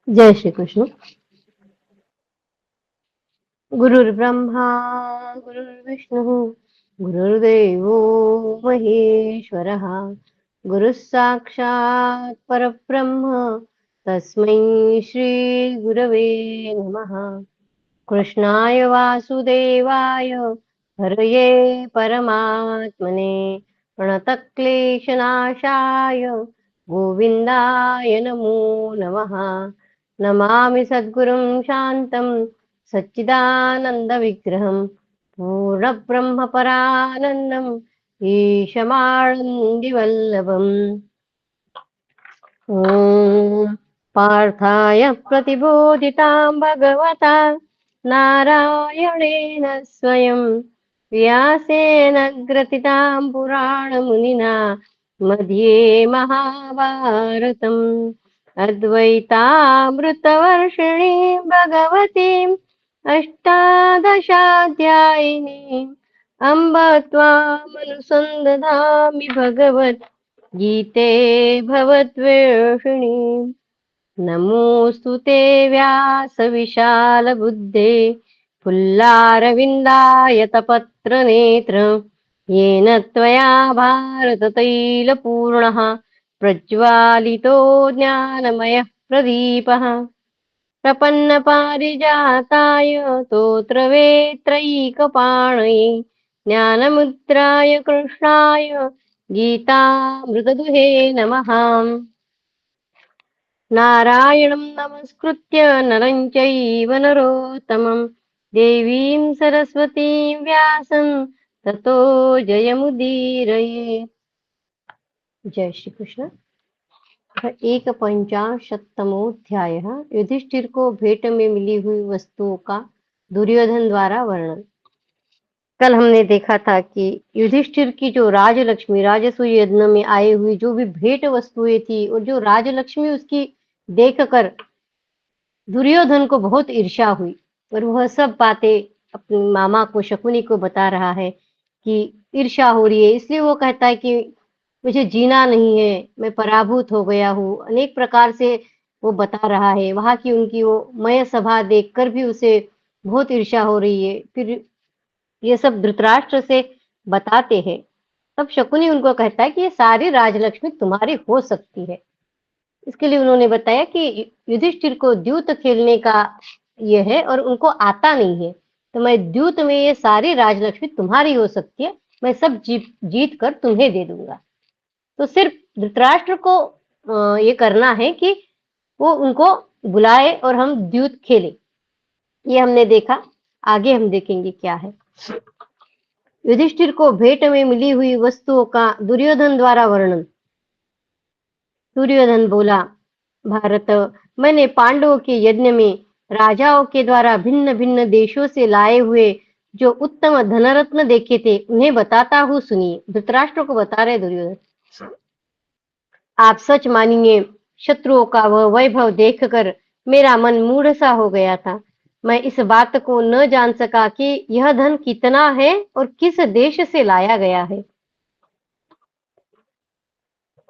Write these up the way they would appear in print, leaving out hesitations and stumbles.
जय श्री कृष्ण। गुरुर्ब्रह्मा गुरुर्विष्णु गुरुर्देवो महेश्वरः। गुरुः साक्षात् परब्रह्म तस्मै श्री गुरवे नमः। कृष्णाय वासुदेवाय हरये परमात्मने प्रणतक्लेशनाशाय गोविन्दाय नमो नमः। नमामि सद्गुरुं शान्तं सच्चिदानन्दविग्रहं पूर्णब्रह्मपरानन्दम् ईशमानन्दिवल्लभम्। ॐ पार्थाय प्रतिबोधितां भगवता नारायणेन स्वयं व्यासेन ग्रथितां पुराणमुनिना मध्ये महाभारतम् अद्वैतामृतवर्षिणीं भगवतीम् अष्टादशाध्यायिनीम् अम्ब त्वामनुसन्दधामि भगवत् गीते भवद्वेषिणी। नमोऽस्तु ते व्यासविशालबुद्धे फुल्लारविन्दायतपत्रनेत्र येन त्वया भारततैलपूर्णः प्रज्वालितो ज्ञानमयः प्रदीपः। प्रपन्नपारिजाताय स्तोत्रवेत्रैकपाणये ज्ञानमुद्राय कृष्णाय गीतामृतदुहे नमः। नारायणं नमस्कृत्य नरं चैव नरोत्तमं देवीं सरस्वतीं व्यासं ततो जयमुदीरये। जय श्री कृष्ण। एक पंचाशतमोध्याय। युधिष्ठिर को भेंट में मिली हुई वस्तुओं का दुर्योधन द्वारा वर्णन। कल हमने देखा था कि युधिष्ठिर की जो राजलक्ष्मी राजसूय यज्ञ में आई हुई जो भी भेंट वस्तुएं थी और जो राजलक्ष्मी उसकी देखकर दुर्योधन को बहुत ईर्ष्या हुई और वह सब बातें अपने मामा को शकुनी को बता रहा है कि ईर्ष्या हो रही है। इसलिए वो कहता है कि मुझे जीना नहीं है, मैं पराभूत हो गया हूँ। अनेक प्रकार से वो बता रहा है। वहां की उनकी वो मय सभा देखकर भी उसे बहुत ईर्ष्या हो रही है। फिर ये सब धृतराष्ट्र से बताते हैं। तब शकुनी उनको कहता है कि ये सारी राजलक्ष्मी तुम्हारी हो सकती है। इसके लिए उन्होंने बताया कि युधिष्ठिर को द्यूत खेलने का ये है और उनको आता नहीं है, तो मैं द्यूत में ये सारी राजलक्ष्मी तुम्हारी हो सकती है, मैं सब जीत कर तुम्हें दे दूंगा। तो सिर्फ धृतराष्ट्र को ये करना है कि वो उनको बुलाए और हम द्यूत खेलें। ये हमने देखा। आगे हम देखेंगे क्या है। युधिष्ठिर को भेंट में मिली हुई वस्तुओं का दुर्योधन द्वारा वर्णन। दुर्योधन बोला, भारत, मैंने पांडवों के यज्ञ में राजाओं के द्वारा भिन्न भिन्न देशों से लाए हुए जो उत्तम धनरत्न देखे थे उन्हें बताता हूँ, सुनिए। धृतराष्ट्र को बता रहे दुर्योधन। आप सच मानिए, शत्रुओं का वह वैभव देखकर मेरा मन मूढ़ सा हो गया था। मैं इस बात को न जान सका कि यह धन कितना है और किस देश से लाया गया है।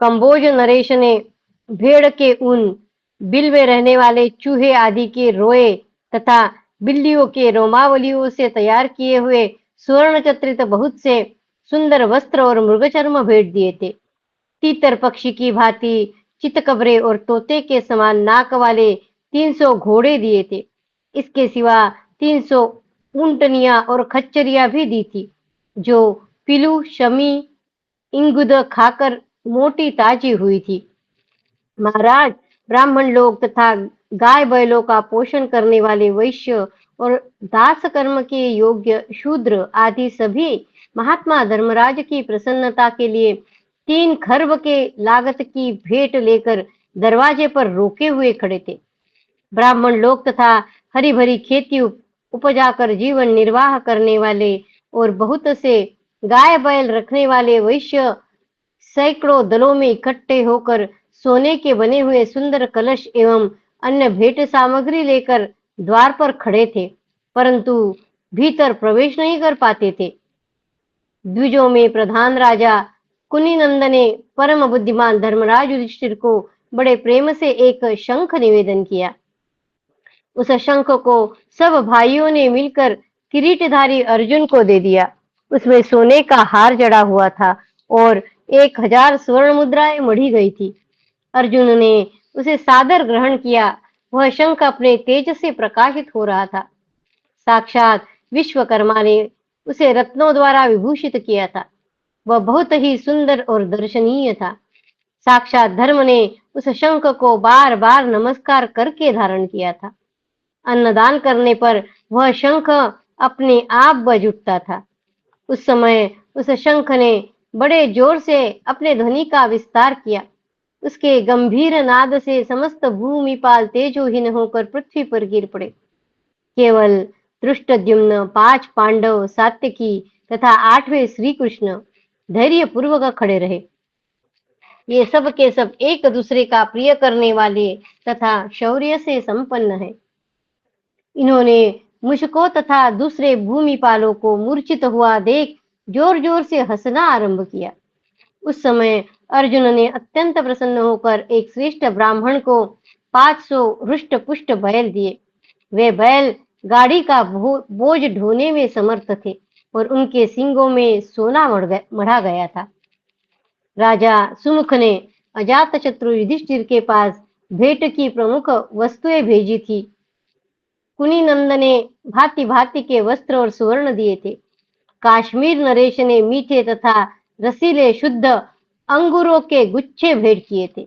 कंबोज नरेश ने भेड़ के ऊन, बिल में रहने वाले चूहे आदि के रोए तथा बिल्लियों के रोमावलियों से तैयार किए हुए स्वर्ण चित्रित बहुत से सुंदर वस्त्र और मृगचर्म भेंट दिए थे। तीतर पक्षी की भांति चितकबरे और तोते के समान नाक वाले 300 घोड़े दिए थे। इसके सिवा 300 ऊंटनियां और खच्चरियां भी दी थी, जो पिलू शमी इंगुद खाकर मोटी ताजी हुई थी। महाराज, ब्राह्मण लोग तथा गाय बैलों का पोषण करने वाले वैश्य और दास कर्म के योग्य शूद्र आदि सभी महात्मा धर्मराज की प्रसन्नता के लिए 3 खर्ब के लागत की भेंट लेकर दरवाजे पर रोके हुए खड़े थे। ब्राह्मण लोग तथा हरी भरी खेती उपजाकर जीवन निर्वाह करने वाले और बहुत से गाय बैल रखने वाले वैश्य सैकड़ों दलों में इकट्ठे होकर सोने के बने हुए सुंदर कलश एवं अन्य भेंट सामग्री लेकर द्वार पर खड़े थे, परंतु भीतर प्रवेश नहीं कर पाते थे। द्विजों में प्रधान राजा कुनिनंद ने परम बुद्धिमान धर्मराज युधिष्ठिर को बड़े प्रेम से एक शंख निवेदन किया। उस शंख को सब भाइयों ने मिलकर किरीटधारी अर्जुन को दे दिया। उसमें सोने का हार जड़ा हुआ था और 1000 स्वर्ण मुद्राएं मढ़ी गई थी। अर्जुन ने उसे सादर ग्रहण किया। वह शंख अपने तेज से प्रकाशित हो रहा था। साक्षात विश्वकर्मा ने उसे रत्नों द्वारा विभूषित किया था। वह बहुत ही सुंदर और दर्शनीय था। साक्षात धर्म ने उस शंख को बार बार नमस्कार करके धारण किया था। अन्नदान करने पर वह शंख अपने आप बज उठता था। उस समय उस शंख ने बड़े जोर से अपने ध्वनि का विस्तार किया। उसके गंभीर नाद से समस्त भूमिपाल तेजोहीन होकर पृथ्वी पर गिर पड़े। केवल धृष्टद्युम्न, 5 पांडव, सात्यकी तथा 8वें श्री कृष्ण धैर्य पूर्वक खड़े रहे। ये सब के सब एक दूसरे का प्रिय करने वाले तथा शौर्य से संपन्न है। इन्होंने मुझको तथा दूसरे भूमिपालों को मूर्छित हुआ देख जोर जोर से हंसना आरंभ किया। उस समय अर्जुन ने अत्यंत प्रसन्न होकर एक श्रेष्ठ ब्राह्मण को 500 रुष्ट पुष्ट बैल दिए। वे बैल गाड़ी का बोझ ढोने में समर्थ थे और उनके सींगों में सोना मढ़ा गया था। राजा सुमुख ने अजातशत्रु युधिष्ठिर के पास भेंट की प्रमुख वस्तुएं भेजी थी। कुनी नंद ने भांति भांति के वस्त्र और सुवर्ण दिए थे। काश्मीर नरेश ने मीठे तथा रसीले शुद्ध अंगूरों के गुच्छे भेंट किए थे।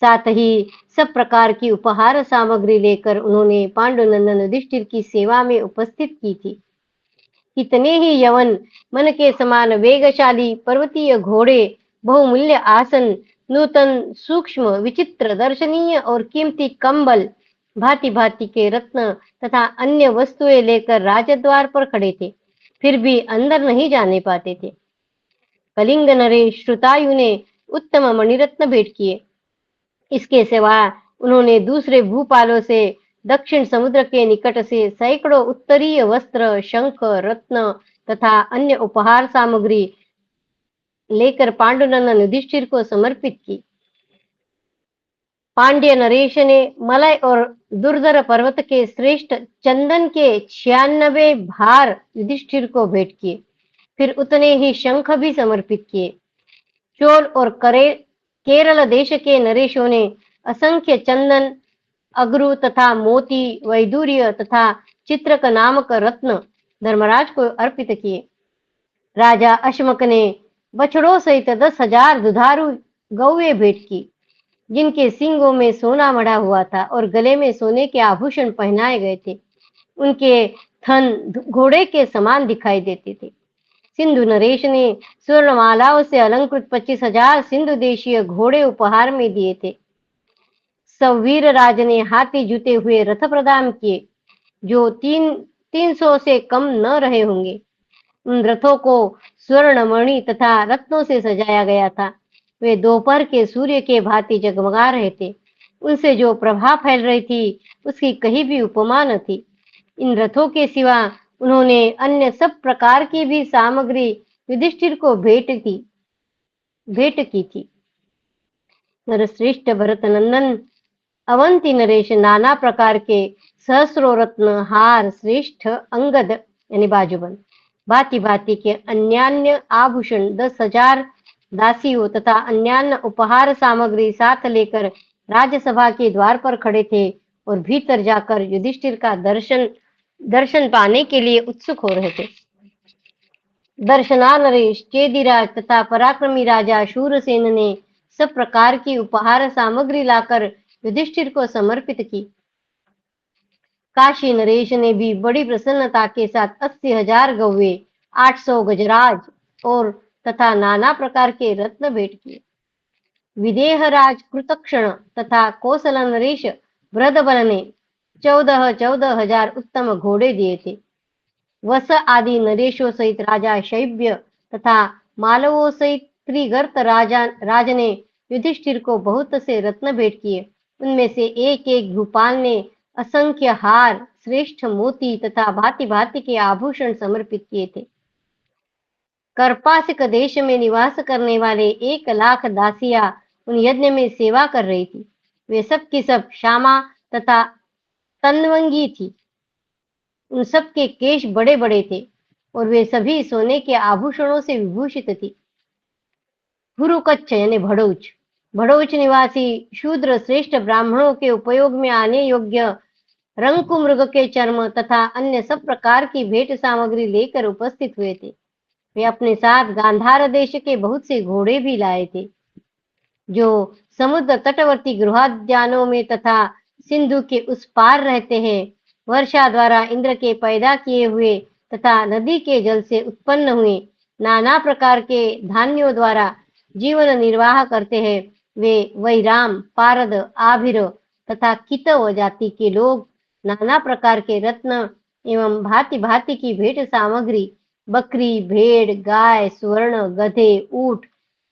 साथ ही सब प्रकार की उपहार सामग्री लेकर उन्होंने पांडुनंदन युधिष्ठिर की सेवा में उपस्थित की थी। कितने ही यवन मन के समान वेगशाली पर्वतीय घोड़े, बहुमूल्य आसन, नूतन सूक्ष्म विचित्र दर्शनीय और कीमती कंबल, भांति भांति के रत्न तथा अन्य वस्तुएं लेकर राजद्वार पर खड़े थे, फिर भी अंदर नहीं जाने पाते थे। कलिंग नरेश श्रुतायु ने उत्तम मणिरत्न भेंट किए। इसके सिवा उन्होंने दूसरे भूपालों से दक्षिण समुद्र के निकट से सैकड़ों उत्तरीय वस्त्र, शंख, रत्न तथा अन्य उपहार सामग्री लेकर पांडुनंदन युधिष्ठिर को समर्पित की। पांड्य नरेश ने मलय और दुर्धर पर्वत के श्रेष्ठ चंदन के 96 भार युधिष्ठिर को भेंट किए। फिर उतने ही शंख भी समर्पित किए। चोल और केरल देश के नरेशों ने असंख्य चंदन, अगरू तथा मोती, वैदूर्य तथा चित्रक नामक रत्न धर्मराज को अर्पित किए। राजा अश्मक ने बछड़ों सहित 10,000 दुधारू गौएं भेंट की, जिनके सींगों में सोना मढ़ा हुआ था और गले में सोने के आभूषण पहनाए गए थे। उनके थन घोड़े के समान दिखाई देते थे। सिंधु नरेश ने स्वर्णमालाओं से अलंकृत 25,000 सिंधु देशीय घोड़े उपहार में दिए थे। सवीर राज ने हाथी जुते हुए रथ प्रदान किए, जो 300 से कम न रहे होंगे। उन रथों को स्वर्ण, मणि तथा रत्नों से सजाया गया था। वे दोपहर के सूर्य के भांति जगमगा रहे थे। उनसे जो प्रभा फैल रही थी, उसकी कहीं भी उपमा न थी। इन रथों के सिवा उन्होंने अन्य सब प्रकार की भी सामग्री युधिष्ठिर को भेंट की थी। नरश्रेष्ठ भरत नंदन अवंती नरेश नाना प्रकार के सहस्रो रत्न, हार, श्रेष्ठ अंगद यानी बाजूबंद, भांति भांति के अन्यान्य आभूषण, 10,000 दासियों तथा अन्यान्य उपहार सामग्री साथ लेकर राजसभा के द्वार पर खड़े थे और भीतर जाकर युधिष्ठिर का दर्शन पाने के लिए उत्सुक हो रहे थे। दर्शना नरेश, चेदिराज तथा पराक्रमी राजा शूरसेन ने सब प्रकार की उपहार सामग्री लाकर युधिष्ठिर को समर्पित की। काशी नरेश ने भी बड़ी प्रसन्नता के साथ 80,000 गौवे, 800 गजराज और तथा नाना प्रकार के रत्न भेंट किए। विदेहराज कृतक्षण तथा कौशल नरेश बृहदबल ने 14,000 उत्तम घोड़े दिए थे। वस आदि नरेशों सहित राजा शैब्य तथा मालवों सहित त्रिगर्त राज ने युधिष्ठिर को बहुत से रत्न भेंट किए। उनमें से एक एक भूपाल ने असंख्य हार, श्रेष्ठ मोती तथा भांति भांति के आभूषण समर्पित किए थे। कर्पासिक देश में निवास करने वाले 1,00,000 दासियां उन यज्ञ में सेवा कर रही थी। वे सब की सब श्यामा तथा तनवंगी थी। उन सब के केश बड़े बड़े थे और वे सभी सोने के आभूषणों से विभूषित थी। हुरुकच्छ यानी भड़ोच, भड़ोच निवासी शूद्र श्रेष्ठ ब्राह्मणों के उपयोग में आने योग्य रंकु मृग के चर्म तथा अन्य सब प्रकार की भेंट सामग्री लेकर उपस्थित हुए थे। वे अपने साथ गांधार देश के बहुत से घोड़े भी लाए थे, जो समुद्र तटवर्ती गृहोद्यानों में तथा सिंधु के उस पार रहते हैं। वर्षा द्वारा इंद्र के पैदा किए हुए तथा नदी के जल से उत्पन्न हुए नाना प्रकार के धान्यों द्वारा जीवन निर्वाह करते हैं। वे वैराम, पारद, आभिर तथा कितव जाति के लोग नाना प्रकार के रत्न एवं भांति भांति की भेंट सामग्री, बकरी, भेड़, गाय, स्वर्ण, गधे, ऊंट,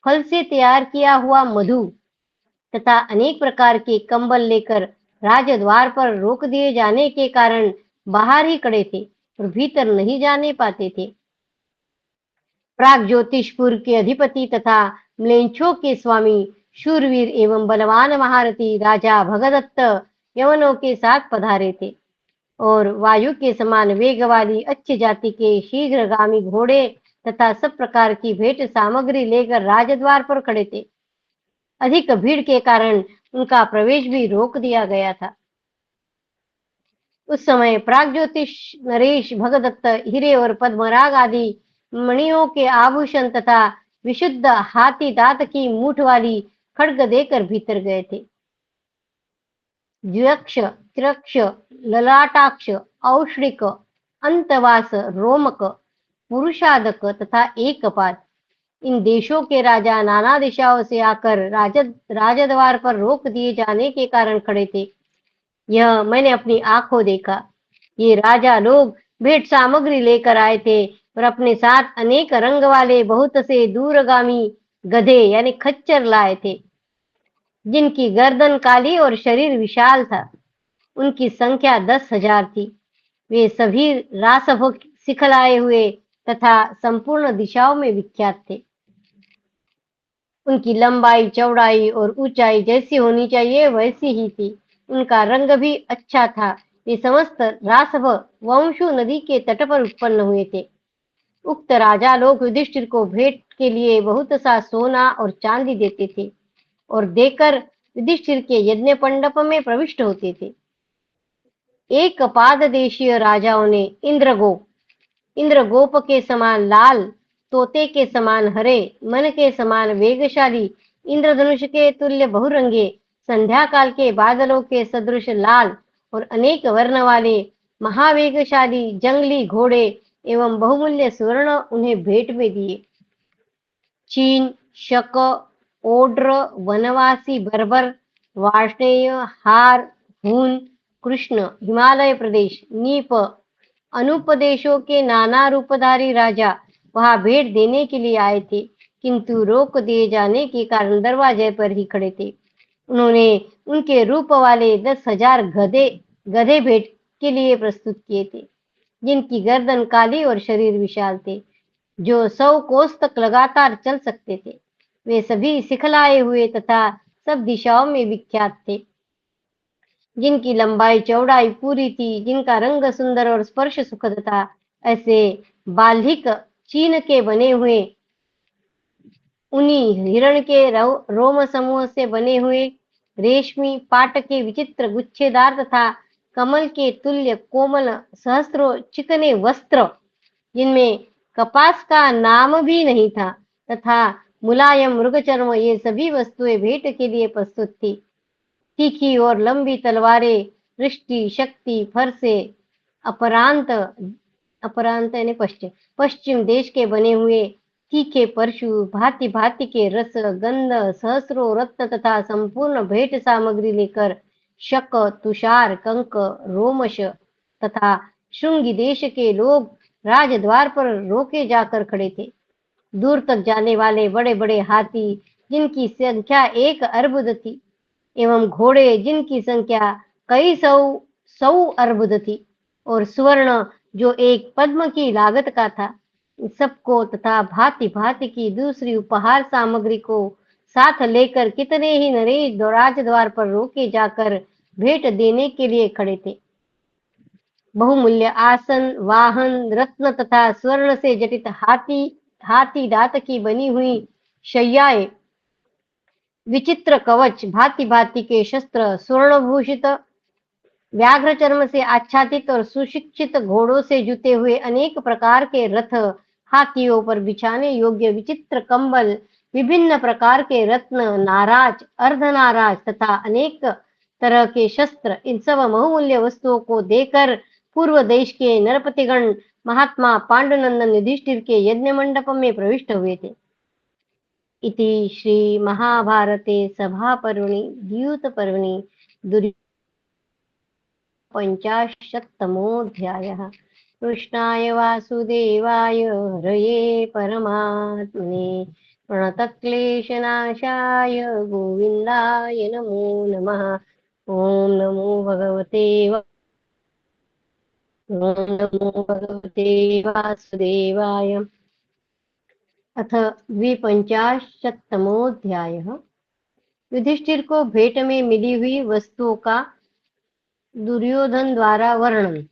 फल से तैयार किया हुआ मधु तथा अनेक प्रकार के कंबल लेकर राजद्वार पर रोक दिए जाने के कारण बाहर ही खड़े थे और भीतर नहीं जाने पाते थे। प्राग ज्योतिषपुर के अधिपति तथा म्लेच्छों के स्वामी शूरवीर एवं बलवान महारथी राजा भगदत्त यवनों के साथ पधारे थे और वायु के समान वेग वाली अच्छी जाति के शीघ्रगामी घोड़े तथा सब प्रकार की भेंट सामग्री लेकर राजद्वार पर खड़े थे। अधिक भीड़ के कारण उनका प्रवेश भी रोक दिया गया था। उस समय प्रागज्योतिष नरेश भगदत्त हीरे और पद्मराग आदि मणियों के आभूषण तथा विशुद्ध हाथी दांत की मूठ वाली खड्ग देकर भीतर गए थे। द्व्यक्ष, त्र्यक्ष, ललाटाक्ष, औष्णिक, अंतवास, रोमक, पुरुषादक तथा एक कपात, इन देशों के राजा नाना दिशाओं से आकर राजद्वार पर रोक दिए जाने के कारण खड़े थे। यह मैंने अपनी आंखों देखा। ये राजा लोग भेंट सामग्री लेकर आए थे और अपने साथ अनेक रंग वाले बहुत से दूरगामी गधे यानी खच्चर लाए थे, जिनकी गर्दन काली और शरीर विशाल था। उनकी संख्या 10,000 थी। वे सभी रासभ सिखलाए हुए तथा संपूर्ण दिशाओं में विख्यात थे। उनकी लंबाई, चौड़ाई और ऊंचाई जैसी होनी चाहिए वैसी ही थी। उनका रंग भी अच्छा था। वे समस्त रासभ वंशु नदी के तट पर उत्पन्न हुए थे। उक्त राजा लोग युधिष्ठिर को भेंट के लिए बहुत सा सोना और चांदी देते थे और देकर युधिष्ठिर के यज्ञ मंडप में प्रविष्ट होते थे। एक पाद देशीय राजाओं ने इंद्रगोप के समान लाल, तोते के समान हरे, मन के समान वेगशाली, इंद्रधनुष के तुल्य बहुरंगे, संध्या काल के बादलों के सदृश लाल और अनेक वर्ण वाले महावेगशाली जंगली घोड़े एवं बहुमूल्य स्वर्ण उन्हें भेंट में दिए। चीन, शक, ओड्र, वनवासी बर्बर, वार्ष्णेय, हार, हून, कृष्ण, हिमालय प्रदेश, नीप, अनुपदेशों के नाना रूपधारी राजा वहां भेंट देने के लिए आए थे, किंतु रोक दिए जाने के कारण दरवाजे पर ही खड़े थे। उन्होंने उनके रूप वाले 10,000 गधे भेंट के लिए प्रस्तुत किए थे, जिनकी गर्दन काली और शरीर विशाल थे, जो 100 कोस तक लगातार चल सकते थे। वे सभी सिखलाए हुए तथा सब दिशाओं में विख्यात थे, जिनकी लंबाई चौड़ाई पूरी थी, जिनका रंग सुंदर और स्पर्श सुखद था। ऐसे बाल्हिक चीन के बने हुए ऊनी हिरण के रोम समूह से बने हुए रेशमी पाट के विचित्र गुच्छेदार तथा कमल के तुल्य कोमल सहस्त्रों चिकने वस्त्र, जिनमें कपास का नाम भी नहीं था, तथा मुलायम मृगचर्म, ये सभी वस्तुएं भेंट के लिए प्रस्तुत थी। तीखी और लंबी तलवारें, दृष्टि, शक्ति, फरसे, अपरांत अपरांत यानी पश्चिम देश के बने हुए तीखे परशु, भांति भांति के रस, गंध, सहस्रों रत्न तथा संपूर्ण भेंट सामग्री लेकर शक, तुषार, कंक, रोमश तथा श्रृंगी देश के लोग राजद्वार पर रोके जाकर खड़े थे। दूर तक जाने वाले बड़े बड़े हाथी, जिनकी संख्या 1 अर्बुद थी, एवं घोड़े, जिनकी संख्या कई सौ अर्बुद थी, और स्वर्ण, जो एक पद्म की लागत का था, सबको तथा भांति भांति की दूसरी उपहार सामग्री को साथ लेकर कितने ही नरेश राजद्वार पर रोके जाकर भेंट देने के लिए खड़े थे। बहुमूल्य आसन, वाहन, रत्न तथा स्वर्ण से जटित हाथी दांत की बनी हुई शैयाएं, विचित्र कवच, भांति भांति के शस्त्र, स्वर्णभूषित व्याघ्र चर्म से आच्छादित और सुशिक्षित घोड़ों से जुते हुए अनेक प्रकार के रथ, हाथियों पर बिछाने योग्य विचित्र कंबल, विभिन्न प्रकार के रत्न, नाराज, अर्धनाराज तथा अनेक तरह के शस्त्र, इन सब बहुमूल्य वस्तुओं को देकर पूर्व देश के नरपतिगण महात्मा पांडुनंदन युधिष्ठिर के यज्ञ मंडप में प्रविष्ट हुए थे। इति श्री महाभारते सभापर्वणि द्यूतपर्वणि पंचाशत्तमोऽध्यायः। कृष्णाय वासुदेवाय हरये परमात्मने प्रणतक्लेशनाशाय गोविन्दाय नमो नमः। ॐ नमो भगवते वासुदेवाय। अथ द्विपंचाशत्तमोऽध्यायः। युधिष्ठिर को भेंट में मिली हुई वस्तुओं का दुर्योधन द्वारा वर्णन।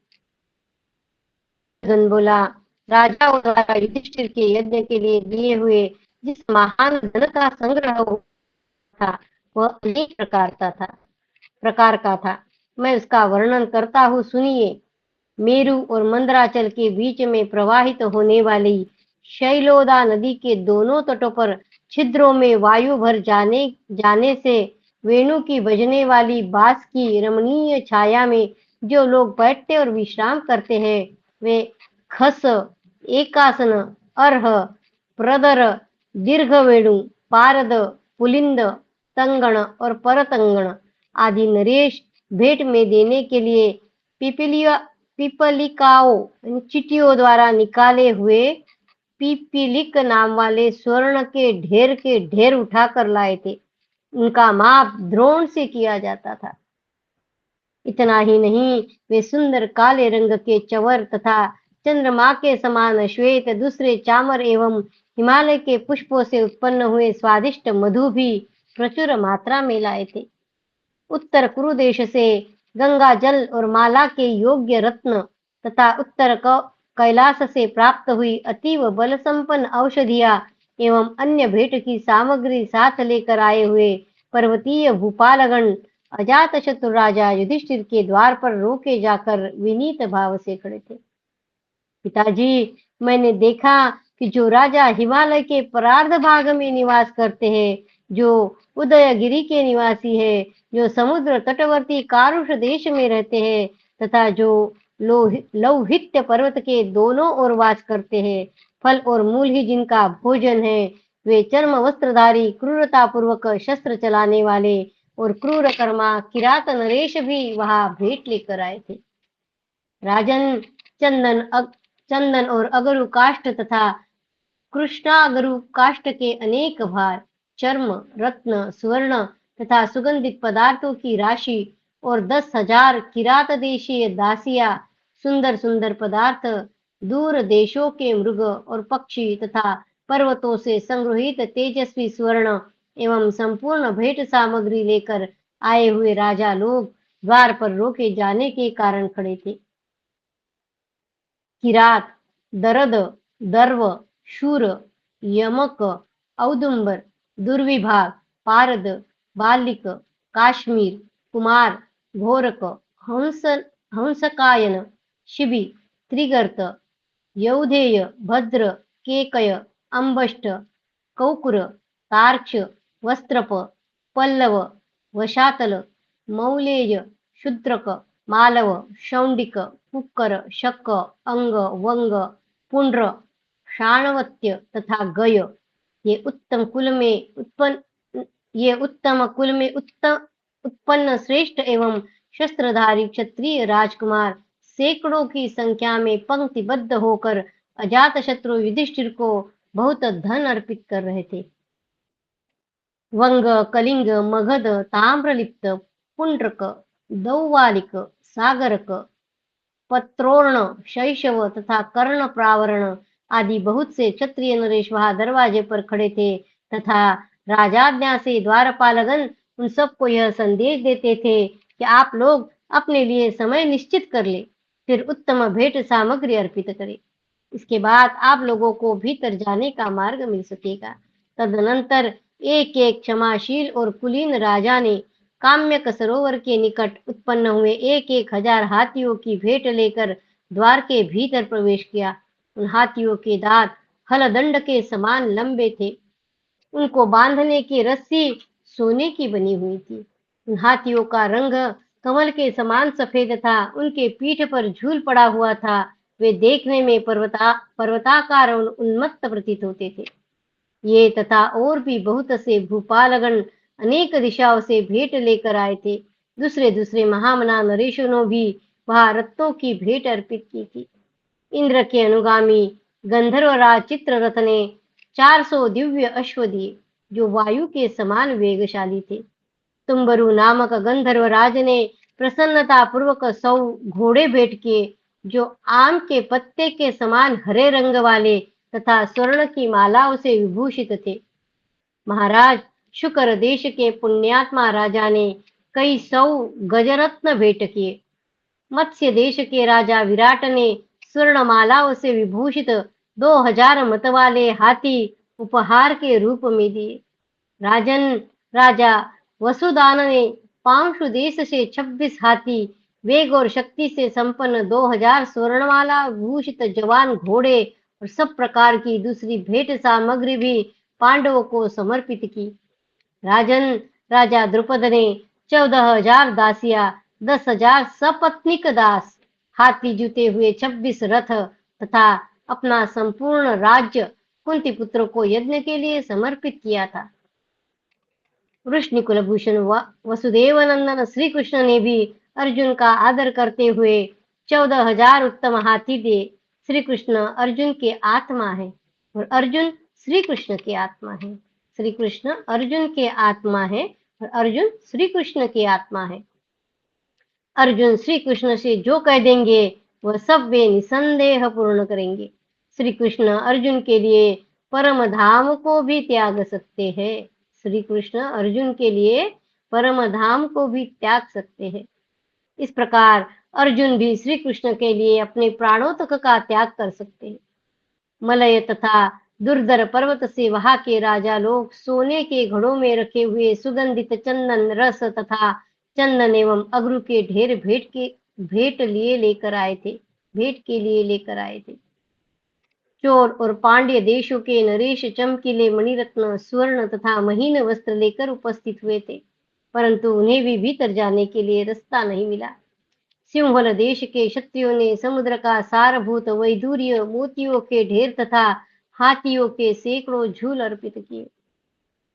दुर्योधन बोला, राजाओं द्वारा युधिष्ठिर के यज्ञ के लिए दिए हुए जिस महान धन का संग्रह था वह अनेक प्रकार का था। मैं उसका वर्णन करता हूँ, सुनिए। मेरु और मंदराचल के बीच में प्रवाहित होने वाली शैलोदा नदी के दोनों तटों पर छिद्रों में वायु भर जाने से वेणु की बजने वाली बांस की रमणीय छाया में जो लोग बैठते और विश्राम करते हैं, वे खस, एकासन, अर्ह, प्रदर, दीर्घ वेणु, पारद, पुलिंद, तंगण और परतंगण आदि नरेश भेंट में देने के लिए पिपलिकाओं चिटियों द्वारा निकाले हुए पिपीलिक नाम वाले स्वर्ण के ढेर उठाकर लाए थे। उनका माप द्रोण से किया जाता था। इतना ही नहीं, वे सुंदर काले रंग के चवर तथा चंद्रमा के समान श्वेत दूसरे चामर एवं हिमालय के पुष्पों से उत्पन्न हुए स्वादिष्ट मधु भी प्रचुर मात्रा में लाए थे। उत्तर कुरु देश से गंगा जल और माला के योग्य रत्न तथा उत्तर कैलाश से प्राप्त हुई अतीव बल संपन्न औषधियां एवं अन्य भेंट की सामग्री साथ लेकर आए हुए पर्वतीय भूपालगण अजात शत्रु राजा युधिष्ठिर के द्वार पर रोके जाकर विनीत भाव से खड़े थे। पिताजी, मैंने देखा कि जो राजा हिमालय के परार्ध भाग में निवास करते हैं, जो उदयगिरी के निवासी है, जो समुद्र तटवर्ती कारुष देश में रहते हैं तथा जो लौहित्य पर्वत के दोनों ओर वास करते हैं, फल और मूल ही जिनका भोजन है, वे चर्म वस्त्रधारी, क्रूरता पूर्वक शस्त्र चलाने वाले और क्रूर कर्मा किरात नरेश भी वहां भेंट लेकर आए थे। राजन, चंदन और अगरु काष्ठ तथा कृष्णागरु काष्ठ के अनेक भार, चर्म, रत्न, स्वर्ण तथा सुगंधित पदार्थों की राशि और 10,000 किरात देशीय दासियां, सुंदर सुंदर पदार्थ, दूर देशों के मृग और पक्षी तथा पर्वतों से संग्रहित तेजस्वी स्वर्ण एवं संपूर्ण भेंट सामग्री लेकर आए हुए राजा लोग द्वार पर रोके जाने के कारण खड़े थे। किरात, दरद, दर्व, शूर, यमक, औदुंबर, दुर्विभाग, पारद, बालिक, काश्मीर, कुमार, घोरक, हंसकायन, शिबि, त्रिगर्त, यौधेय, भद्र, केकय, अंबष्ट, कौकुर, तार्क्ष, वस्त्रप, पल्लव, वशातल, मौलेय, शूद्रक, मालव, शौंडिक, पुक्कर, शक, अंग, वंग, पुंड्र, शाणवत्य तथा गय, ये उत्तम कुल में उत्पन्न श्रेष्ठ एवं शस्त्रधारी क्षत्रिय राजकुमार सैकड़ों की संख्या में पंक्तिबद्ध होकर अजात शत्रु युधिष्ठिर को बहुत धन अर्पित कर रहे थे। वंग, कलिंग, मगध, ताम्रलिप्त, पुंड्रक, दौवालिक, सागरक, पत्रोर्ण, शैशव तथा कर्ण प्रावरण आदि बहुत से क्षत्रिय नरेश वहां दरवाजे पर खड़े थे तथा राजाज्ञा से द्वारपालगण उन सबको यह संदेश देते थे कि आप लोग अपने लिए समय निश्चित कर ले। फिर उत्तम भेंट सामग्री अर्पित करें। इसके बाद आप लोगों को भीतर जाने का मार्ग मिल सकेगा। तदनंतर एक एक क्षमाशील और कुलीन राजा ने काम्यक सरोवर के निकट उत्पन्न हुए एक एक हजार हाथियों की भेंट लेकर द्वार के भीतर प्रवेश किया। उन हाथियों के दांत हलदंड के समान लंबे थे। उनको बांधने की रस्सी सोने की बनी हुई थी। उन हाथियों का रंग कमल के समान सफेद था। उनके पीठ पर झूल पड़ा हुआ था। वे देखने में पर्वताकार और उन्मत्त प्रतीत होते थे। ये तथा और भी बहुत से भूपालगण अनेक दिशाओं से भेंट लेकर आए थे। दूसरे दूसरे महामना नरेशों भी वहां रत्नों की भेंट अर्पित की थी। इंद्र के अनुगामी गंधर्वराज चित्ररथ ने 400 दिव्य अश्व दिए, जो वायु के समान वेगशाली थे। तुम्बरु नामक गंधर्वराज ने प्रसन्नता पूर्वक 100 घोड़े भेंट किए, जो आम के पत्ते के समान हरे रंग वाले तथा स्वर्ण की मालाओं से विभूषित थे। महाराज शुक्र देश के पुण्यात्मा राजा ने कई 100 गजरत्न भेंट किए। मत्स्य देश के राजा विराट ने स्वर्णमालाओं से विभूषित 2000 मत वाले हाथी उपहार के रूप में दिए। राजन राजा वसुदान ने पांशु देश से 26 हाथी, वेग और शक्ति से संपन्न 2000 स्वर्णमाला भूषित जवान घोड़े और सब प्रकार की दूसरी भेंट सामग्री भी पांडवों को समर्पित की। राजन राजा द्रुपद ने 14,000 दासियां, 10,000 सपत्नीक दास, हाथी जुते हुए 26 रथ तथा अपना संपूर्ण राज्य कुंती पुत्र को यज्ञ के लिए समर्पित किया था। वृष्णि कुलभूषण वसुदेव नंदन श्री कृष्ण ने भी अर्जुन का आदर करते हुए 14,000 उत्तम हाथी दिए। श्री कृष्ण अर्जुन के आत्मा है और अर्जुन श्री कृष्ण की आत्मा है। श्री कृष्ण अर्जुन के आत्मा है और अर्जुन श्री कृष्ण की आत्मा है। अर्जुन श्री कृष्ण से जो कह देंगे वह सब वे निसंदेह पूर्ण करेंगे। श्री कृष्ण अर्जुन के लिए परम धाम को भी त्याग सकते हैं। श्री कृष्ण अर्जुन के लिए परम धाम को भी त्याग सकते हैं। इस प्रकार अर्जुन भी श्री कृष्ण के लिए अपने प्राणों तक का त्याग कर सकते हैं। मलय तथा दुर्धर पर्वत से वहां के राजा लोग सोने के घड़ों में रखे हुए सुगंधित चंदन रस तथा चंदन एवं अगरू के ढेर भेंट के लिए लेकर आए थे। चोर और पांड्य देशों के नरेश चमकीले मणिरत्न, स्वर्ण तथा महीन वस्त्र लेकर उपस्थित हुए थे, परंतु उन्हें भी भीतर जाने के लिए रास्ता नहीं मिला। सिंहल देश के क्षत्रियों ने समुद्र का सारभूत वैदूर्य, मोतियों के ढेर तथा हाथियों के सैकड़ों झूल अर्पित किए।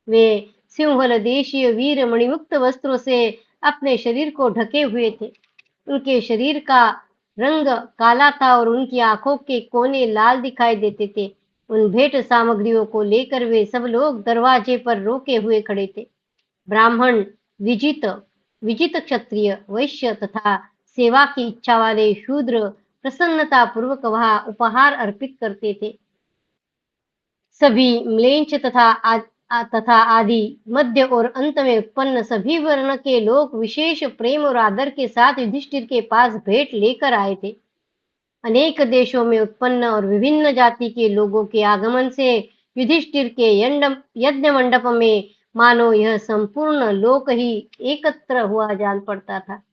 वे सिंहल देशीय वीर मणिमुक्त वस्त्रों से अपने शरीर को ढके हुए थे। उनके शरीर का रंग काला था और उनकी आंखों के कोने लाल दिखाई देते थे। उन भेंट सामग्रियों को लेकर वे सब लोग दरवाजे पर रोके हुए खड़े थे। ब्राह्मण, विजित विजित क्षत्रिय, वैश्य तथा सेवा की इच्छा वाले शूद्र प्रसन्नता पूर्वक वहां उपहार अर्पित करते थे। सभी म्लेच्छ तथा आदि, मध्य और अंत में उत्पन्न सभी वर्ण के लोग विशेष प्रेम और आदर के साथ युधिष्ठिर के पास भेंट लेकर आए थे। अनेक देशों में उत्पन्न और विभिन्न जाति के लोगों के आगमन से युधिष्ठिर के यज्ञ मंडप में मानो यह संपूर्ण लोक ही एकत्र हुआ जान पड़ता था।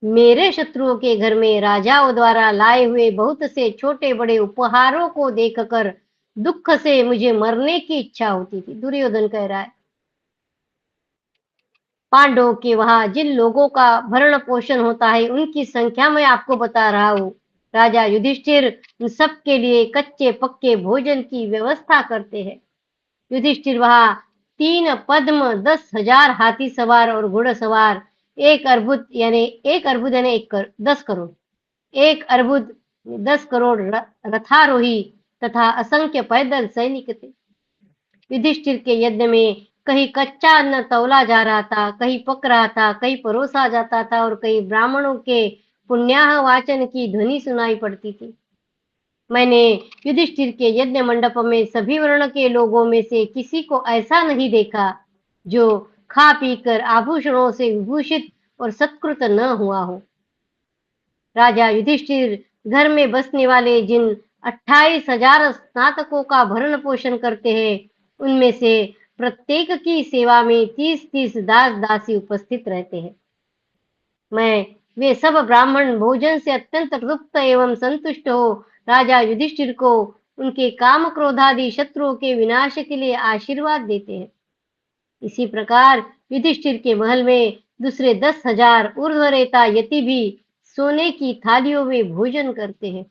मेरे शत्रुओं के घर में राजाओं द्वारा लाए हुए बहुत से छोटे बड़े उपहारों को देखकर दुख से मुझे मरने की इच्छा होती थी। दुर्योधन कह रहा है। पांडवों के वहां जिन लोगों का भरण पोषण होता है उनकी संख्या मैं आपको बता रहा हूँ। राजा युधिष्ठिर उन सब के लिए कच्चे पक्के भोजन की व्यवस्था करते हैं। युधिष्ठिर वहां 3 पद्म, 10,000 हाथी सवार और घुड़सवार, 10 करोड़, 10 करोड़ रथारोही तथा असंख्य पैदल सैनिक थे। युधिष्ठिर के यज्ञ में कहीं कच्चा अन्न तौला जा रहा था, कहीं पक रहा था, कहीं परोसा जाता था और कहीं ब्राह्मणों के पुण्याह वाचन की ध्वनि सुनाई पड़ती थी। मैंने युधिष्ठिर के यज्ञ मंडप में सभी वर्ण के लोगों में से किसी को ऐसा नहीं देखा जो खा पीकर आभूषणों से विभूषित और सत्कृत न हुआ हो। राजा युधिष्ठिर घर में बसने वाले जिन 28,000 स्नातकों का भरण पोषण करते हैं, उनमें से प्रत्येक की सेवा में 30-30 दास दासी उपस्थित रहते हैं। मैं वे सब ब्राह्मण भोजन से अत्यंत तृप्त एवं संतुष्ट हो राजा युधिष्ठिर को उनके काम क्रोधादि शत्रुओं के विनाश के लिए आशीर्वाद देते हैं। इसी प्रकार युधिष्ठिर के महल में दूसरे 10,000 ऊर्ध्वरेता यति भी सोने की थालियों में भोजन करते हैं।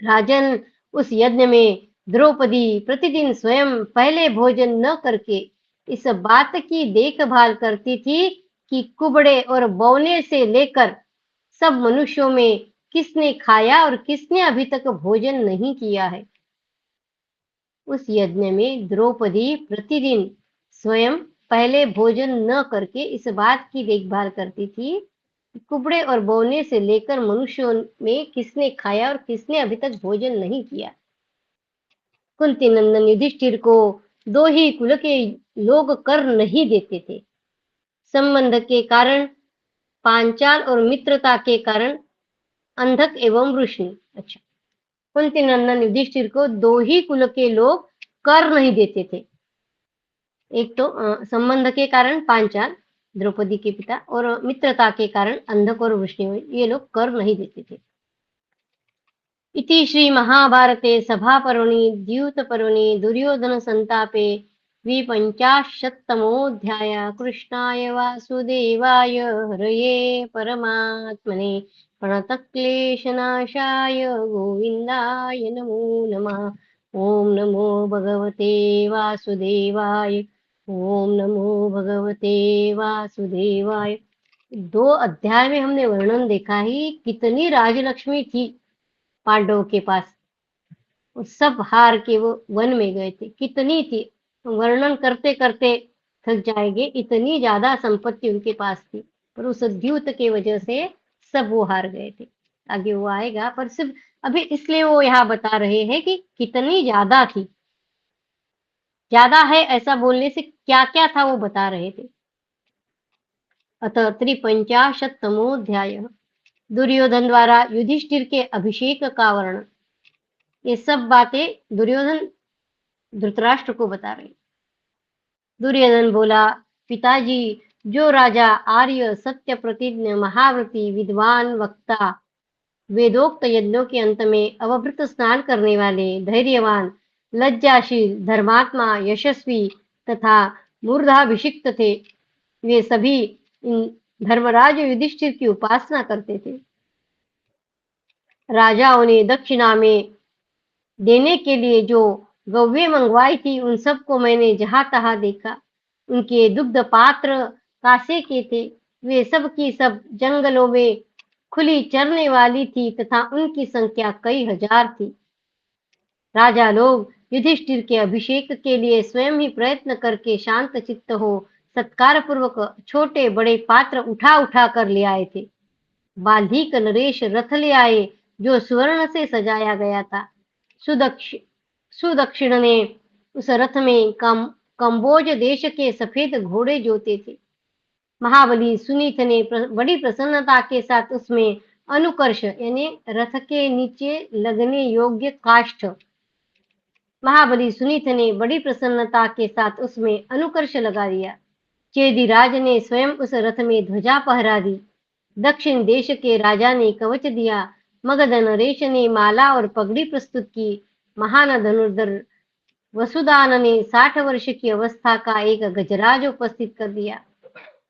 राजन, उस यज्ञ में द्रौपदी प्रतिदिन स्वयं पहले भोजन न करके इस बात की देखभाल करती थी कि कुबड़े और बौने से लेकर सब मनुष्यों में किसने खाया और किसने अभी तक भोजन नहीं किया है। उस यज्ञ में द्रौपदी प्रतिदिन स्वयं पहले भोजन न करके इस बात की देखभाल करती थी कि कुबड़े और बौने से लेकर मनुष्यों में किसने खाया और किसने अभी तक भोजन नहीं किया। कुंती नंदन युधिष्ठिर को दो ही कुल के लोग कर नहीं देते थे, संबंध के कारण पांचाल और मित्रता के कारण अंधक एवं वृष्णि। अच्छा, कुंती नंदन युधिष्ठिर को दो ही कुल के लोग कर नहीं देते थे। एक तो संबंध के कारण पांचाल, द्रौपदी के पिता, और मित्रता के कारण अंधक और वृष्णि, ये लोग कर नहीं देते थे। इति श्री महाभारते सभापर्वणि द्यूतपर्वणि दुर्योधन संतापे द्विपञ्चाशत्तमोऽध्याय। कृष्णाय वासुदेवाय हरये परमात्मने प्रणतक्लेशनाशाय गोविन्दाय नमो नमः। ओम नमो भगवते वासुदेवाय। ओम नमो भगवते वासुदेवाय। 2 अध्याय में हमने वर्णन देखा ही कितनी राजलक्ष्मी थी पांडवों के पास। वो सब हार के वो वन में गए थे। कितनी थी, वर्णन करते करते थक जाएंगे, इतनी ज्यादा संपत्ति उनके पास थी, पर उस द्यूत के वजह से सब वो हार गए थे। आगे वो आएगा, पर सिर्फ अभी इसलिए वो यहाँ बता रहे हैं कि कितनी ज्यादा थी। ज्यादा है ऐसा बोलने से क्या क्या था वो बता रहे थे। अतः 53तमोऽध्याय। दुर्योधन द्वारा युधिष्ठिर के अभिषेक का वर्णन। ये सब बातें दुर्योधन धृतराष्ट्र को बता रहे। दुर्योधन बोला, पिताजी, जो राजा आर्य सत्य प्रतिज्ञ महाव्रती विद्वान वक्ता वेदोक्त यज्ञों के अंत में अवभृत स्नान करने वाले धैर्यवान लज्जाशील धर्मात्मा यशस्वी तथा मूर्धाभिषिक्त थे, वे सभी इन धर्मराज युधिष्ठिर की उपासना करते थे। राजाओं ने दक्षिणा में देने के लिए जो गव्य मंगवाई थी, उन सबको मैंने जहां तहां देखा। उनके दुग्ध पात्र कांसे के थे। वे सब की सब जंगलों में खुली चरने वाली थी तथा उनकी संख्या कई हजार थी। राजा लोग युधिष्ठिर के अभिषेक के लिए स्वयं ही प्रयत्न करके शांत चित्त हो सत्कार पूर्वक छोटे बड़े पात्र उठा उठा कर ले आए थे। बाल्धीक नरेश रथ ले आए जो स्वर्ण से सजाया गया था। सुदक्षिण ने उस रथ में कंबोज देश के सफेद घोड़े जोते थे। महाबली सुनीत ने बड़ी प्रसन्नता के साथ उसमें अनुकर्ष यानी रथ के नीचे लगने योग्य काष्ठ महाबली सुनीत ने बड़ी प्रसन्नता के साथ उसमें अनुकर्ष लगा दिया। चेदिराज ने स्वयं उस रथ में ध्वजा पहरा दी। दक्षिण देश के राजा ने कवच दिया। मगध नरेश ने माला और पगड़ी प्रस्तुत की। महान धनुर्धर वसुदान ने 60 वर्ष की अवस्था का एक गजराज उपस्थित कर दिया।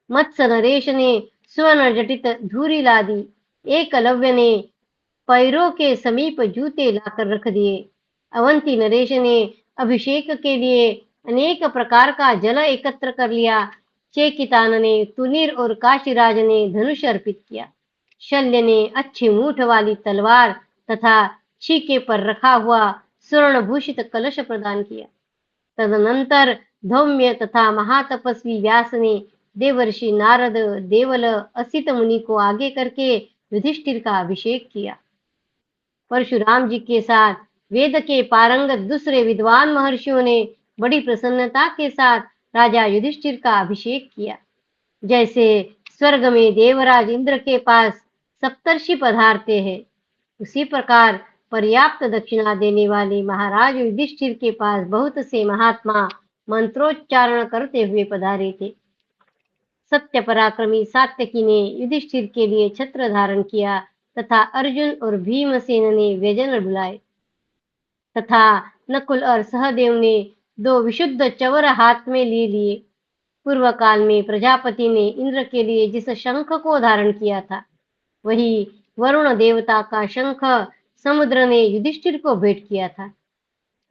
मत्स्य नरेश ने स्वर्ण जटित धूरी ला दी। एकलव्य ने पैरों के समीप जूते लाकर रख दिए। अवंती नरेश ने अभिषेक के लिए अनेक प्रकार का जल एकत्र कर लिया। चेकितान ने तुनीर और काशीराज ने धनुष अर्पित किया। शल्य ने अच्छी मूठ वाली तलवार तथा छीके पर रखा हुआ स्वर्ण भूषित कलश प्रदान किया। तदनंतर धौम्य तथा महातपस्वी व्यास ने देवर्षि नारद देवल असित मुनि को आगे करके युधिष्ठिर का अभिषेक किया। परशुराम जी के साथ वेद के पारंगत दूसरे विद्वान महर्षियों ने बड़ी प्रसन्नता के साथ राजा युधिष्ठिर का अभिषेक किया। जैसे स्वर्ग में देवराज इंद्र के पास सप्तर्षि पधारते हैं, उसी प्रकार पर्याप्त दक्षिणा देने वाले महाराज युधिष्ठिर के पास बहुत से महात्मा मंत्रोच्चारण करते हुए पधारे थे। सत्य पराक्रमी सात्यकी ने युधिष्ठिर के लिए छत्र धारण किया तथा अर्जुन और भीमसेन ने व्यजन बुलाए तथा नकुल और सहदेव ने 2 विशुद्ध चवर हाथ में ले लिए। पूर्व काल में प्रजापति ने इंद्र के लिए जिस शंख को धारण किया था, वही वरुण देवता का शंख समुद्र ने युधिष्ठिर को भेंट किया था।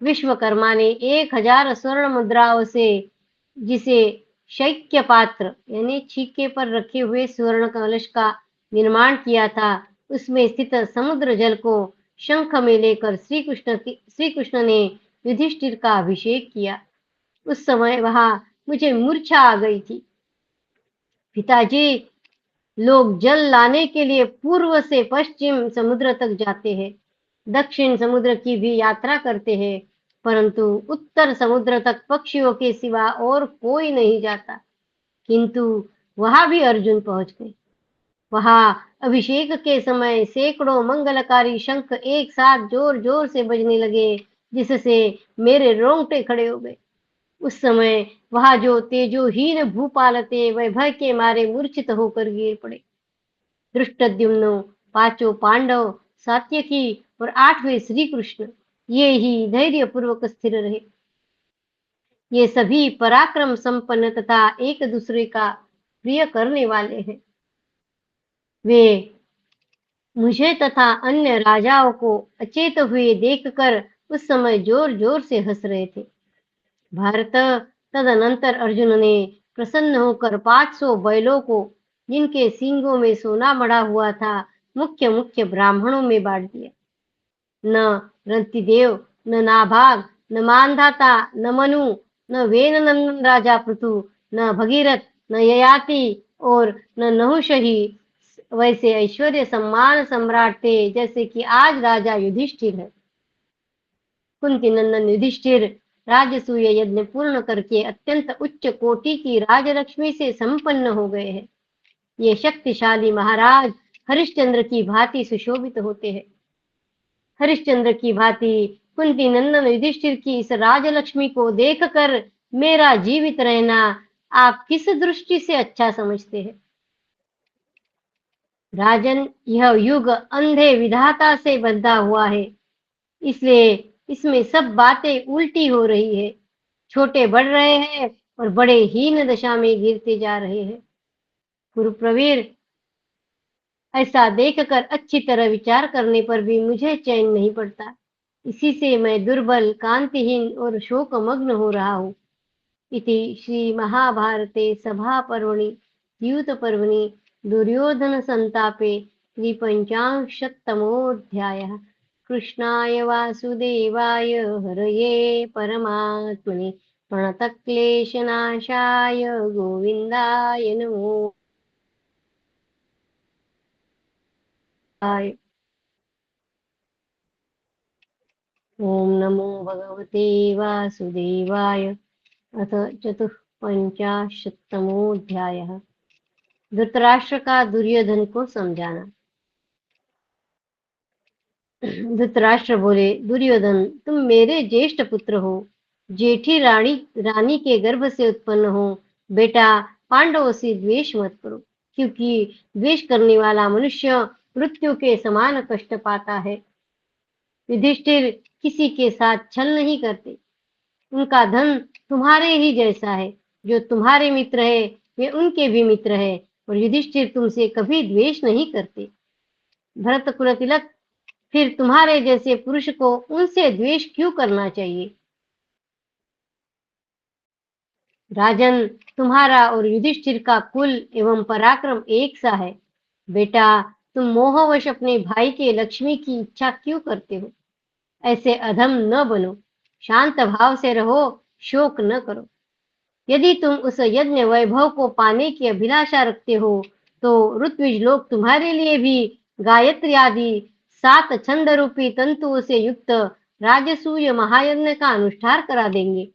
विश्वकर्मा ने 1000 स्वर्ण मुद्राओं से जिसे शैक्य पात्र यानी छीके पर रखे हुए स्वर्ण कलश का निर्माण किया था, उसमें स्थित समुद्र जल को शंख में लेकर श्री कृष्ण ने युधिष्ठिर का अभिषेक किया। उस समय वहां मुझे मूर्छा आ गई थी। पिताजी, लोग जल लाने के लिए पूर्व से पश्चिम समुद्र तक जाते हैं, दक्षिण समुद्र की भी यात्रा करते हैं, परंतु उत्तर समुद्र तक पक्षियों के सिवा और कोई नहीं जाता। किंतु वहां भी अर्जुन पहुंच गए। वहां अभिषेक के समय सैकड़ों मंगलकारी शंख एक साथ जोर जोर से बजने लगे, जिससे मेरे रोंगटे खड़े हो गए। उस समय वहां जो तेजोहीन भूपाल थे, वह भय के मारे मूर्छित होकर गिर पड़े। धृष्टद्युम्न, पांचों पांडव, सात्यकी और 8वें श्री कृष्ण, ये ही धैर्य पूर्वक स्थिर रहे। ये सभी पराक्रम संपन्न तथा एक दूसरे का प्रिय करने वाले हैं। वे मुझे तथा अन्य राजाओं को अचेत हुए देखकर उस समय जोर जोर से हंस रहे थे। भारत, तदनंतर अर्जुन ने प्रसन्न होकर 500 बैलों को, जिनके सींगों में सोना मढ़ा हुआ था, मुख्य मुख्य ब्राह्मणों में बांट दिया। न रंतिदेव, न नाभाग, न मानधाता, न मनु, न वेननंदन राजा पृथु, न भगीरथ, न ययाति और न नहुषही वैसे ऐश्वर्य सम्मान सम्राट थे जैसे कि आज राजा युधिष्ठिर है। कुंती नंदन युधिष्ठिर राजसूय यज्ञ पूर्ण करके अत्यंत उच्च कोटि की राजलक्ष्मी से संपन्न हो गए हैं। ये शक्तिशाली महाराज हरिश्चंद्र की भांति सुशोभित होते हैं। हरिश्चंद्र की भांति कुंती नंदन युधिष्ठिर की इस राजलक्ष्मी को देखकर मेरा जीवित रहना आप किस दृष्टि से अच्छा समझते हैं? राजन, यह युग अंधे विधाता से बंधा हुआ है, इसलिए इसमें सब बातें उल्टी हो रही है। छोटे बढ़ रहे हैं और बड़े हीन दशा में गिरते जा रहे हैं। गुरुप्रवीर, ऐसा देखकर अच्छी तरह विचार करने पर भी मुझे चैन नहीं पड़ता। इसी से मैं दुर्बल, कांतिहीन और शोकमग्न हो रहा हूँ। इति श्री महाभारते सभा पर्वणि द्यूत पर्वणि दुर्योधन संतापे त्रिपंचाशत्तमोऽध्यायः। कृष्णाय वासुदेवाय हरये परमात्मने प्रणतक्लेशनाशाय गोविन्दाय नमो। ओम नमो भगवते वासुदेवाय। अथ चतुःपंचाशत्तमोऽध्यायः। धृतराष्ट्र का दुर्योधन को समझाना। धृतराष्ट्र बोले, दुर्योधन, तुम मेरे ज्येष्ठ पुत्र हो, जेठी रानी के गर्भ से उत्पन्न हो। बेटा, पांडवों से द्वेष मत करो, क्योंकि द्वेष करने वाला मनुष्य मृत्यु के समान कष्ट पाता है। युधिष्ठिर किसी के साथ छल नहीं करते। उनका धन तुम्हारे ही जैसा है। जो तुम्हारे मित्र है, वे उनके भी मित्र है, और युधिष्ठिर तुमसे कभी द्वेष नहीं करते। भरत कुल तिलक, फिर तुम्हारे जैसे पुरुष को उनसे द्वेष क्यों करना चाहिए? राजन, तुम्हारा और युधिष्ठिर का कुल एवं पराक्रम एक सा है। बेटा, तुम मोहवश अपने भाई के लक्ष्मी की इच्छा क्यों करते हो? ऐसे अधम न बनो, शांत भाव से रहो, शोक न करो। यदि तुम उस यज्ञ वैभव को पाने की अभिलाषा रखते हो, तो ऋत्विज लोग तुम्हारे लिए भी गायत्री आदि 7 छंद रूपी तंतुओं से युक्त राजसूय महायज्ञ का अनुष्ठान करा देंगे।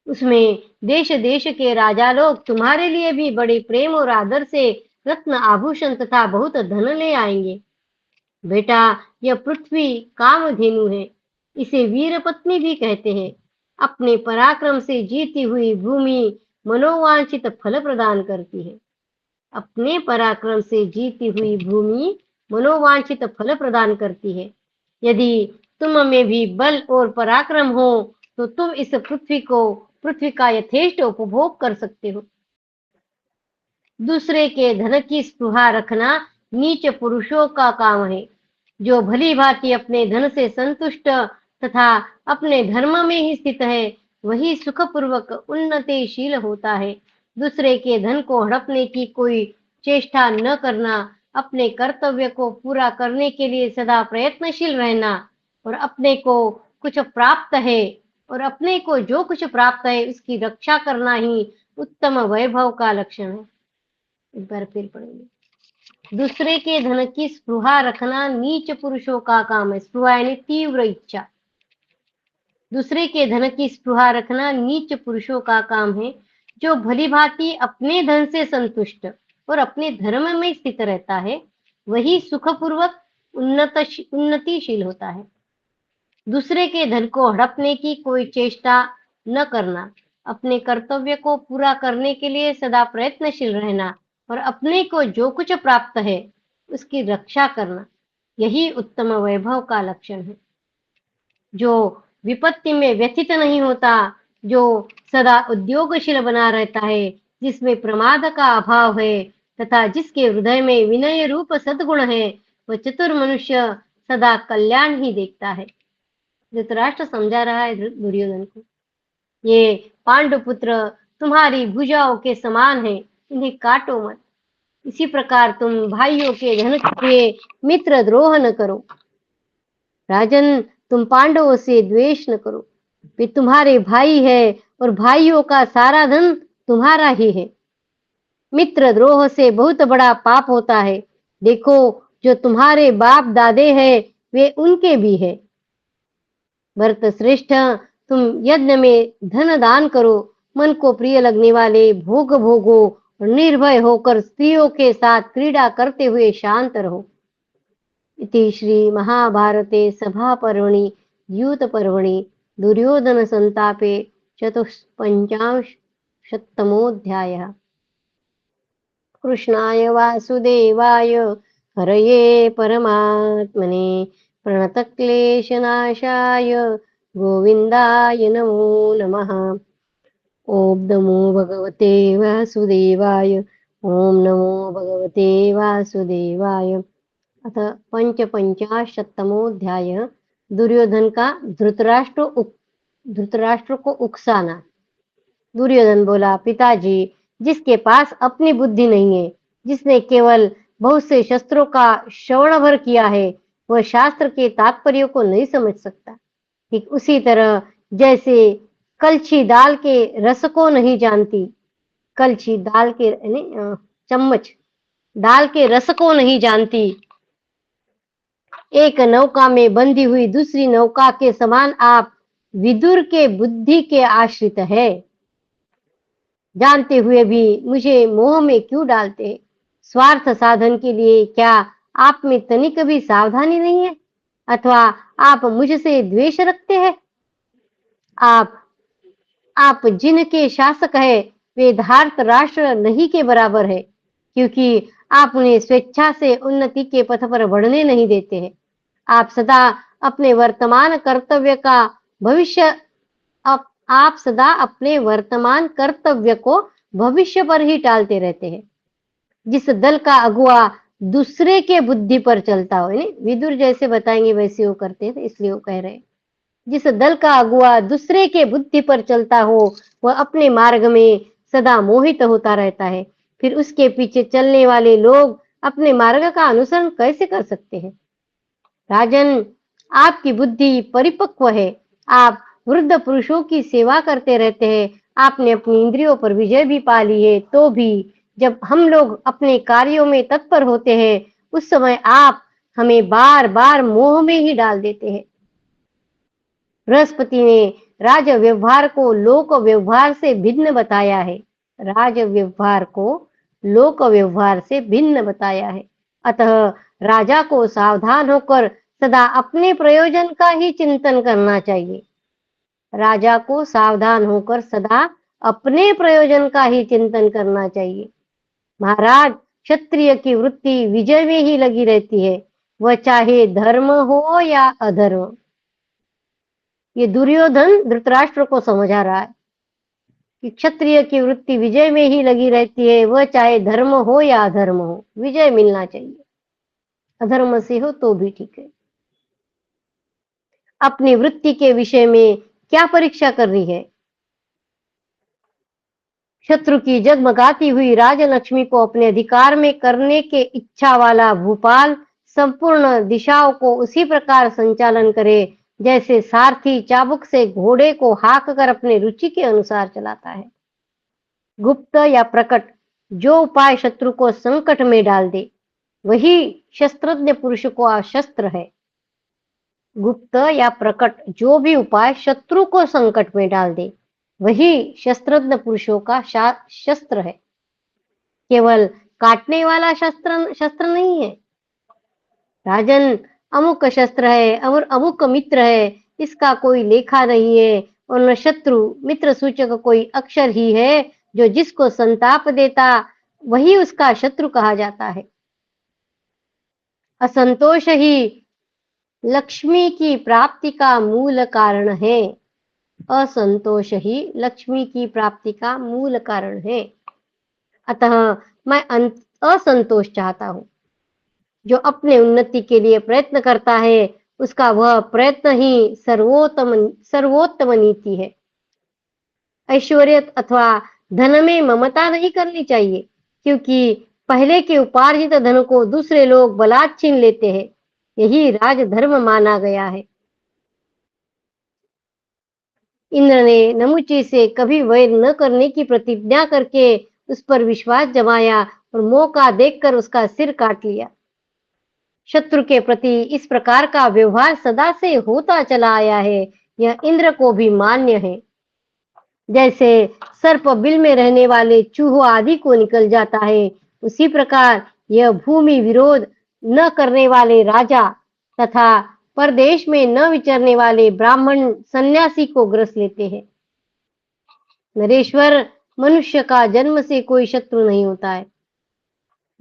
उसमें देश देश के राजा लोग तुम्हारे लिए भी बड़े प्रेम और आदर से रत्न आभूषण तथा बहुत धन ले आएंगे। बेटा, यह पृथ्वी कामधेनु है, इसे वीर पत्नी भी कहते हैं। अपने पराक्रम से जीती हुई भूमि मनोवांछित फल प्रदान करती है। अपने पराक्रम से जीती हुई भूमि मनोवांछित फल प्रदान करती है। यदि तुम में भी बल और पराक्रम हो तो तुम इस पृथ्वी का यथेष्ट उपभोग कर सकते हो। दूसरे के धन की स्पृहा रखना नीच पुरुषों का काम है। जो भली भांति अपने धन से संतुष्ट तथा अपने धर्म में ही स्थित है, वही सुखपूर्वक उन्नतिशील होता है। दूसरे के धन को हड़पने की कोई चेष्टा न करना, अपने कर्तव्य को पूरा करने के लिए सदा प्रयत्नशील रहना और अपने को जो कुछ प्राप्त है उसकी रक्षा करना ही उत्तम वैभव का लक्षण है। एक बार फिर पढ़ेंगे। दूसरे के धन की स्पृहा रखना नीच पुरुषों का काम है। स्पृहा यानी तीव्र इच्छा। दूसरे के धन की स्पृहा रखना नीच पुरुषों का काम है। जो भली भांति अपने धन से संतुष्ट और अपने धर्म में स्थित रहता है, वही सुखपूर्वक उन्नतिशील होता है। दूसरे के धन को हड़पने की कोई चेष्टा न करना, अपने कर्तव्य को पूरा करने के लिए सदा प्रयत्नशील रहना और अपने को जो कुछ प्राप्त है उसकी रक्षा करना, यही उत्तम वैभव का लक्षण है। जो विपत्ति में व्यथित नहीं होता, जो सदा उद्योगशील बना रहता है, जिसमें प्रमाद का अभाव है तथा जिसके हृदय में विनय रूप सद्गुण है, वह चतुर मनुष्य सदा कल्याण ही देखता है। धृतराष्ट्र समझा रहा है दुर्योधन को, ये पांडुपुत्र तुम्हारी भुजाओं के समान है, इन्हें काटो मत। इसी प्रकार तुम भाइयों के धन के लिए मित्र द्रोह न करो। राजन, तुम पांडवों से द्वेष न करो, वे तुम्हारे भाई है और भाइयों का सारा धन तुम्हारा ही है। मित्र द्रोह से बहुत बड़ा पाप होता है। देखो, जो तुम्हारे बाप दादे हैं वे उनके भी है। भरत श्रेष्ठ, तुम यज्ञ में धन दान करो, मन को प्रिय लगने वाले भोग भोगो और निर्भय होकर स्त्रियों के साथ क्रीड़ा करते हुए शांत रहो। इति श्री महाभारते सभापर्वणि द्यूतपर्वणि दुर्योधन संतापे चतुष्पञ्चाशत्तमोऽध्यायः। कृष्णाय वासुदेवाय हरये परमात्मने प्रणतक्लेशनाशाय गोविन्दाय नमो नमः। ॐ नमो भगवते वासुदेवाय। ॐ नमो भगवते वासुदेवाय। अथ पंचपंचाशत्तमोऽध्यायः। दुर्योधन का धृतराष्ट्र को उकसाना। दुर्योधन बोला, पिताजी, जिसके पास अपनी बुद्धि नहीं है, जिसने केवल बहुत से शस्त्रों का श्रवण भर किया है, वह शास्त्र के तात्पर्य को नहीं समझ सकता। ठीक उसी तरह जैसे कलछी दाल के रस को नहीं जानती, कलछी दाल के चम्मच दाल के रस को नहीं जानती, एक नौका में बंधी हुई दूसरी नौका के समान आप विदुर के बुद्धि के आश्रित है। जानते हुए भी मुझे मोह में क्यों डालते हैं? स्वार्थ साधन के लिए क्या आप में तनिक भी सावधानी नहीं है? अथवा आप मुझसे द्वेष रखते हैं? आप जिनके शासक है वे धार्त राष्ट्र नहीं के बराबर है, क्योंकि आप उन्हें स्वेच्छा से उन्नति के पथ पर बढ़ने नहीं देते हैं। आप सदा अपने वर्तमान कर्तव्य को भविष्य पर ही टालते रहते हैं। जिस दल का अगुआ दूसरे के बुद्धि पर चलता हो, विदुर जैसे बताएंगे वैसे वो करते हैं, इसलिए वो कह रहे हैं, जिस दल का अगुआ दूसरे के बुद्धि पर चलता हो, वह अपने मार्ग में सदा मोहित होता रहता है। फिर उसके पीछे चलने वाले लोग अपने मार्ग का अनुसरण कैसे कर सकते हैं? राजन, आपकी बुद्धि परिपक्व है, आप वृद्ध पुरुषों की सेवा करते रहते हैं, आपने अपनी इंद्रियों पर विजय भी पा ली है, तो भी जब हम लोग अपने कार्यों में तत्पर होते हैं, उस समय आप हमें बार बार मोह में ही डाल देते हैं। बृहस्पति ने राज व्यवहार को लोक व्यवहार से भिन्न बताया है। राज व्यवहार को लोक व्यवहार से भिन्न बताया है। अतः राजा को सावधान होकर सदा अपने प्रयोजन का ही चिंतन करना चाहिए। राजा को सावधान होकर सदा अपने प्रयोजन का ही चिंतन करना चाहिए। महाराज, क्षत्रिय की वृत्ति विजय में ही लगी रहती है, वह चाहे धर्म हो या अधर्म। ये दुर्योधन धृतराष्ट्र को समझा रहा है कि क्षत्रिय की वृत्ति विजय में ही लगी रहती है, वह चाहे धर्म हो या अधर्म हो, विजय मिलना चाहिए। अधर्म से हो तो भी ठीक है। अपनी वृत्ति के विषय में क्या परीक्षा कर रही है? शत्रु की जगमगाती हुई राजलक्ष्मी को अपने अधिकार में करने के इच्छा वाला भूपाल संपूर्ण दिशाओं को उसी प्रकार संचालन करे जैसे सारथी चाबुक से घोड़े को हाँक कर अपने रुचि के अनुसार चलाता है। गुप्त या प्रकट जो उपाय शत्रु को संकट में डाल दे, वही शस्त्रज्ञ पुरुष को शस्त्र है। गुप्त या प्रकट जो भी उपाय शत्रु को संकट में डाल दे, वही शस्त्रज्ञ पुरुषों का शस्त्र है। केवल काटने वाला शस्त्र नहीं है। राजन, अमुक शस्त्र है और अमुक मित्र है, इसका कोई लेखा नहीं है, और न शत्रु मित्र सूचक कोई अक्षर ही है जो जिसको संताप देता वही उसका शत्रु कहा जाता है। असंतोष ही लक्ष्मी की प्राप्ति का मूल कारण है। असंतोष ही लक्ष्मी की प्राप्ति का मूल कारण है। अतः मैं असंतोष चाहता हूं। जो अपने उन्नति के लिए प्रयत्न करता है, उसका वह प्रयत्न ही सर्वोत्तम नीति है। ऐश्वर्य अथवा धन में ममता नहीं करनी चाहिए, क्योंकि पहले के उपार्जित धन को दूसरे लोग बलात् छीन लेते हैं। यही राजधर्म माना गया है। इंद्र ने नमुची से कभी वैर न करने की प्रतिज्ञा करके उस पर विश्वास जमाया और मौका देखकर उसका सिर काट लिया। शत्रु के प्रति इस प्रकार का व्यवहार सदा से होता चला आया है। यह इंद्र को भी मान्य है। जैसे सर्प बिल में रहने वाले चूहों आदि को निकल जाता है, उसी प्रकार यह भूमि विरोध न करने वाले राजा तथा परदेश में न विचरने वाले ब्राह्मण सन्यासी को ग्रस लेते हैं। नरेश्वर, मनुष्य का जन्म से कोई शत्रु नहीं होता है।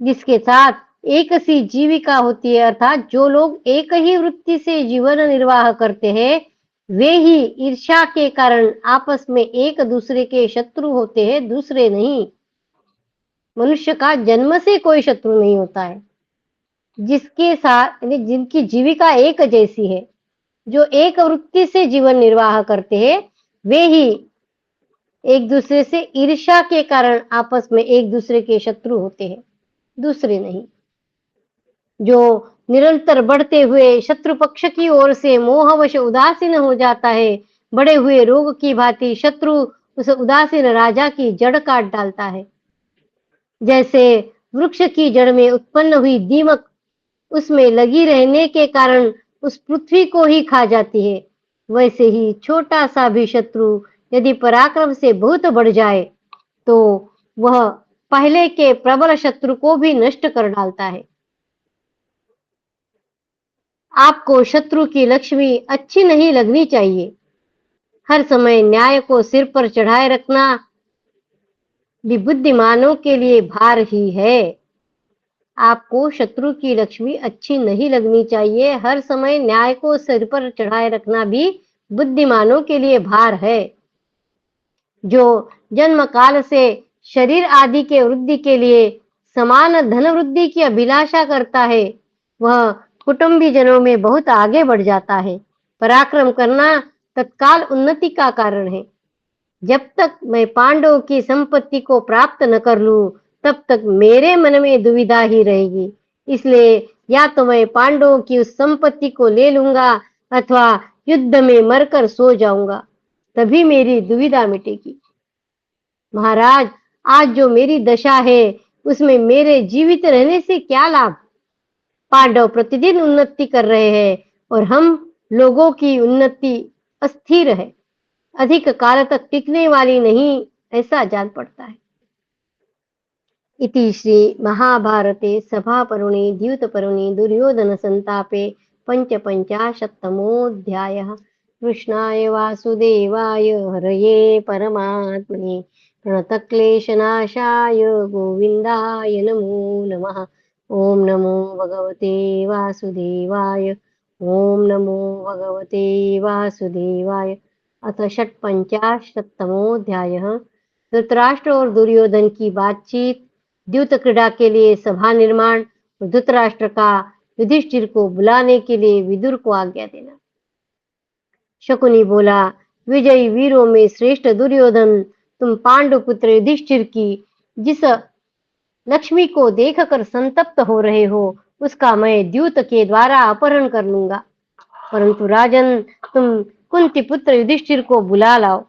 जिसके साथ एक सी जीविका होती है, अर्थात जो लोग एक ही वृत्ति से जीवन निर्वाह करते हैं, वे ही ईर्ष्या के कारण आपस में एक दूसरे के शत्रु होते हैं, दूसरे नहीं। मनुष्य का जन्म से कोई शत्रु नहीं होता है। जिसके साथ जिनकी जीविका एक जैसी है, जो एक वृत्ति से जीवन निर्वाह करते हैं, वे ही एक दूसरे से ईर्ष्या के कारण आपस में एक दूसरे के शत्रु होते हैं, दूसरे नहीं। जो निरंतर बढ़ते हुए शत्रु पक्ष की ओर से मोहवश उदासीन हो जाता है, बढ़े हुए रोग की भांति शत्रु उस उदासीन राजा की जड़ काट डालता है। जैसे वृक्ष की जड़ में उत्पन्न हुई दीमक उसमें लगी रहने के कारण उस पृथ्वी को ही खा जाती है, वैसे ही छोटा सा भी शत्रु यदि पराक्रम से बहुत बढ़ जाए तो वह पहले के प्रबल शत्रु को भी नष्ट कर डालता है। आपको शत्रु की लक्ष्मी अच्छी नहीं लगनी चाहिए। हर समय न्याय को सिर पर चढ़ाए रखना भी बुद्धिमानों के लिए भार ही है। आपको शत्रु की लक्ष्मी अच्छी नहीं लगनी चाहिए। हर समय न्याय को सिर पर चढ़ाए रखना भी बुद्धिमानों के लिए भार है। जो जन्म काल से शरीर आदि के वृद्धि के लिए समान धन वृद्धि की अभिलाषा करता है, वह कुटुंबी जनों में बहुत आगे बढ़ जाता है। पराक्रम करना तत्काल उन्नति का कारण है। जब तक मैं पांडवों की संपत्ति को प्राप्त न कर लूं, तब तक मेरे मन में दुविधा ही रहेगी। इसलिए या तो मैं पांडवों की उस संपत्ति को ले लूंगा अथवा युद्ध में मरकर सो जाऊंगा, तभी मेरी दुविधा मिटेगी। महाराज, आज जो मेरी दशा है उसमें मेरे जीवित रहने से क्या लाभ? पांडव प्रतिदिन उन्नति कर रहे हैं और हम लोगों की उन्नति अस्थिर है, अधिक काल तक टिकने वाली नहीं, ऐसा जान पड़ता है। इति श्री महाभारते सभापर्वणि द्यूतपर्वणि दुर्योधनसन्तापे पञ्चपञ्चाशत्तमोऽध्यायः। कृष्णाय वासुदेवाय हरये परमात्मने प्रणतक्लेशनाशाय गोविन्दाय नमो नमः। ॐ नमो भगवते वासुदेवाय। ॐ नमो भगवते वासुदेवाय। अथ षट्पञ्चाशत्तमोऽध्यायः। धृतराष्ट्र और दुर्योधन की बातचीत, द्यूत क्रीड़ा के लिए सभा निर्माण और धृतराष्ट्र का युधिष्ठिर को बुलाने के लिए विदुर को आज्ञा देना। शकुनी बोला, विजयी वीरों में श्रेष्ठ दुर्योधन, तुम पांडु पुत्र युधिष्ठिर की जिस लक्ष्मी को देखकर संतप्त हो रहे हो, उसका मैं द्यूत के द्वारा अपहरण कर लूंगा। परंतु राजन, तुम कुंती पुत्र युधिष्ठिर को बुला लाओ।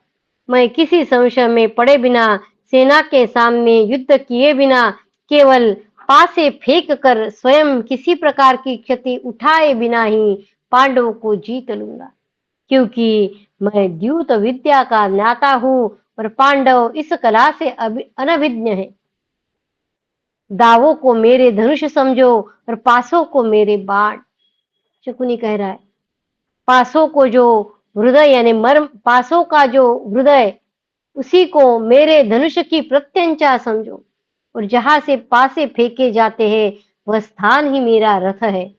मैं किसी संशय में पड़े बिना, सेना के सामने युद्ध किए बिना, केवल पासे फेंक कर स्वयं किसी प्रकार की क्षति उठाए बिना ही पांडवों को जीत लूंगा, क्योंकि मैं द्यूत विद्या का ज्ञाता हूँ और पांडव इस कला से अनभिज्ञ है। दावों को मेरे धनुष समझो और पासों को मेरे बाण। शकुनी कह रहा है, पासों को जो हृदय यानी मर्म, पासों का जो हृदय, उसी को मेरे धनुष की प्रत्यंचा समझो, और जहां से पासे फेंके जाते हैं वह स्थान ही मेरा रथ है।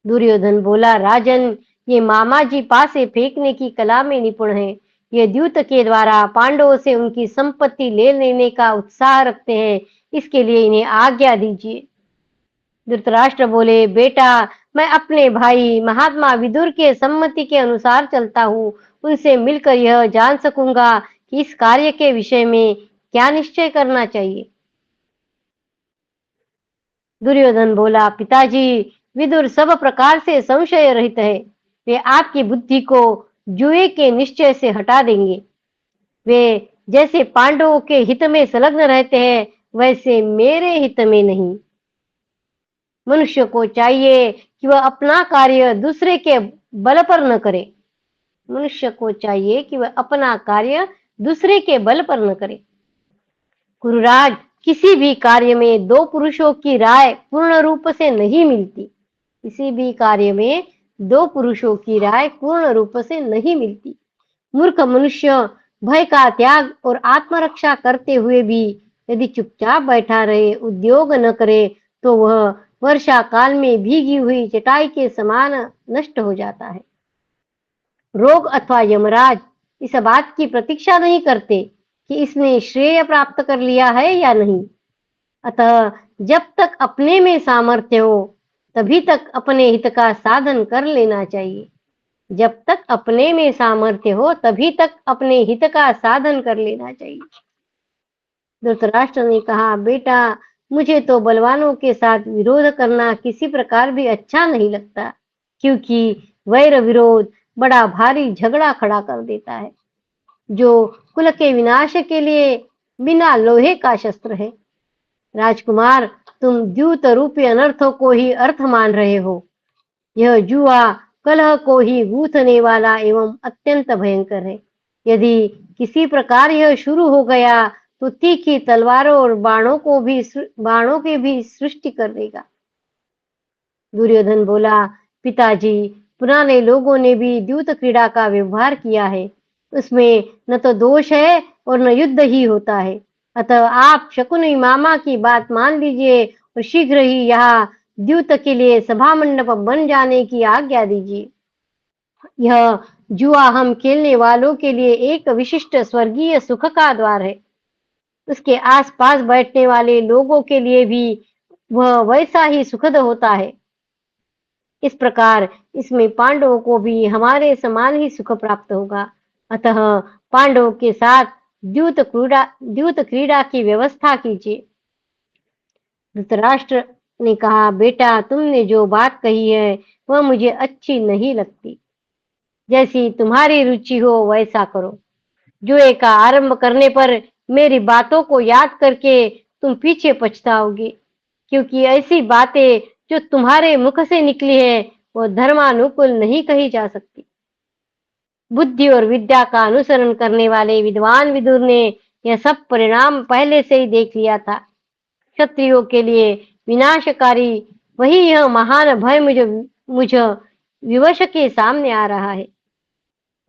दुर्योधन बोला, राजन, ये मामा जी पासे फेंकने की कला में निपुण है। ये द्यूत के द्वारा पांडवों से उनकी संपत्ति ले लेने का उत्साह रखते हैं, इसके लिए इन्हें आज्ञा दीजिए। धृतराष्ट्र बोले, बेटा, मैं अपने भाई महात्मा विदुर के सम्मति के अनुसार चलता हूँ। उनसे मिलकर यह जान सकूंगा कि इस कार्य के विषय में क्या निश्चय करना चाहिए। दुर्योधन बोला, पिताजी, विदुर सब प्रकार से संशय रहित है। वे आपकी बुद्धि को जुए के निश्चय से हटा देंगे। वे जैसे पांडवों के हित में संलग्न रहते हैं, वैसे मेरे हित में नहीं। मनुष्य को चाहिए कि वह अपना कार्य दूसरे के बल पर न करे। मनुष्य को चाहिए कि वह अपना कार्य दूसरे के बल पर न करे। गुरुराज, किसी भी कार्य में दो पुरुषों की राय पूर्ण रूप से नहीं मिलती। किसी भी कार्य में दो पुरुषों की राय पूर्ण रूप से नहीं मिलती। मूर्ख मनुष्य भय का त्याग और आत्मरक्षा करते हुए भी यदि चुपचाप बैठा रहे, उद्योग न करे, तो वह वर्षा काल में भीगी हुई चटाई के समान नष्ट हो जाता है। रोग अथवा यमराज इस बात की प्रतीक्षा नहीं करते कि इसने श्रेय प्राप्त कर लिया है या नहीं। अतः जब तक अपने में सामर्थ्य हो, तभी तक अपने हित का साधन कर लेना चाहिए। जब तक अपने में सामर्थ्य हो, तभी तक अपने हित का साधन कर लेना चाहिए। धृतराष्ट्र ने कहा, बेटा, मुझे तो बलवानों के साथ विरोध करना किसी प्रकार भी अच्छा नहीं लगता, क्योंकि वैर विरोध बड़ा भारी झगड़ा खड़ा कर देता है, जो कुल के विनाश के लिए बिना लोहे का शस्त्र है। राजकुमार, तुम द्यूत रूपी अनर्थों को ही अर्थ मान रहे हो। यह जुआ कलह को ही गूंथने वाला एवं अत्यंत भयंकर है। यदि किसी प्रकार यह शुरू हो गया तो तीखी तलवारों और बाणों की भी सृष्टि कर देगा। दुर्योधन बोला, पिताजी, पुराने लोगों ने भी द्यूत क्रीड़ा का व्यवहार किया है। उसमें न तो दोष है और न युद्ध ही होता है। अतः आप शकुनी मामा की बात मान लीजिए और शीघ्र ही यहाँ द्यूत के लिए सभा मंडप बन जाने की आज्ञा दीजिए। यह जुआ हम खेलने वालों के लिए एक विशिष्ट स्वर्गीय सुख का द्वार है। उसके आसपास बैठने वाले लोगों के लिए भी वह वैसा ही सुखद होता है। इस प्रकार इसमें पांडवों को भी हमारे समान ही सुख प्राप्त होगा। अतः पांडवों के साथ द्यूत क्रीड़ा की व्यवस्था कीजिए। धृतराष्ट्र ने कहा, बेटा, तुमने जो बात कही है वह मुझे अच्छी नहीं लगती। जैसी तुम्हारी रुचि हो वैसा करो। जुए का आरंभ करने पर मेरी बातों को याद करके तुम पीछे पछताओगे, क्योंकि ऐसी बातें जो तुम्हारे मुख से निकली है वो धर्मानुकूल नहीं कही जा सकती। बुद्धि और विद्या का अनुसरण करने वाले विद्वान विदुर ने यह सब परिणाम पहले से ही देख लिया था। क्षत्रियों के लिए विनाशकारी वही यह महान भय मुझ विवश के सामने आ रहा है।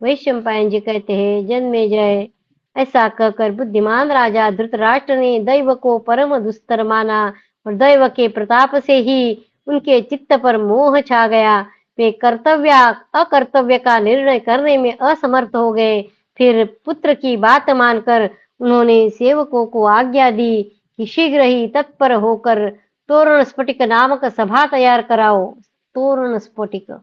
वैशंपायन जी कहते हैं, जन्मेजय, ऐसा कहकर बुद्धिमान राजा धृतराष्ट्र ने दैव को परम दुस्तर माना और दैव के प्रताप से ही उनके चित्त पर मोह छा गया। वे कर्तव्य अकर्तव्य का निर्णय करने में असमर्थ हो गए। फिर पुत्र की बात मानकर उन्होंने सेवकों को आज्ञा दी कि शीघ्र ही तत्पर होकर तोरण स्फटिक नामक सभा तैयार कराओ। तोरण स्फटिक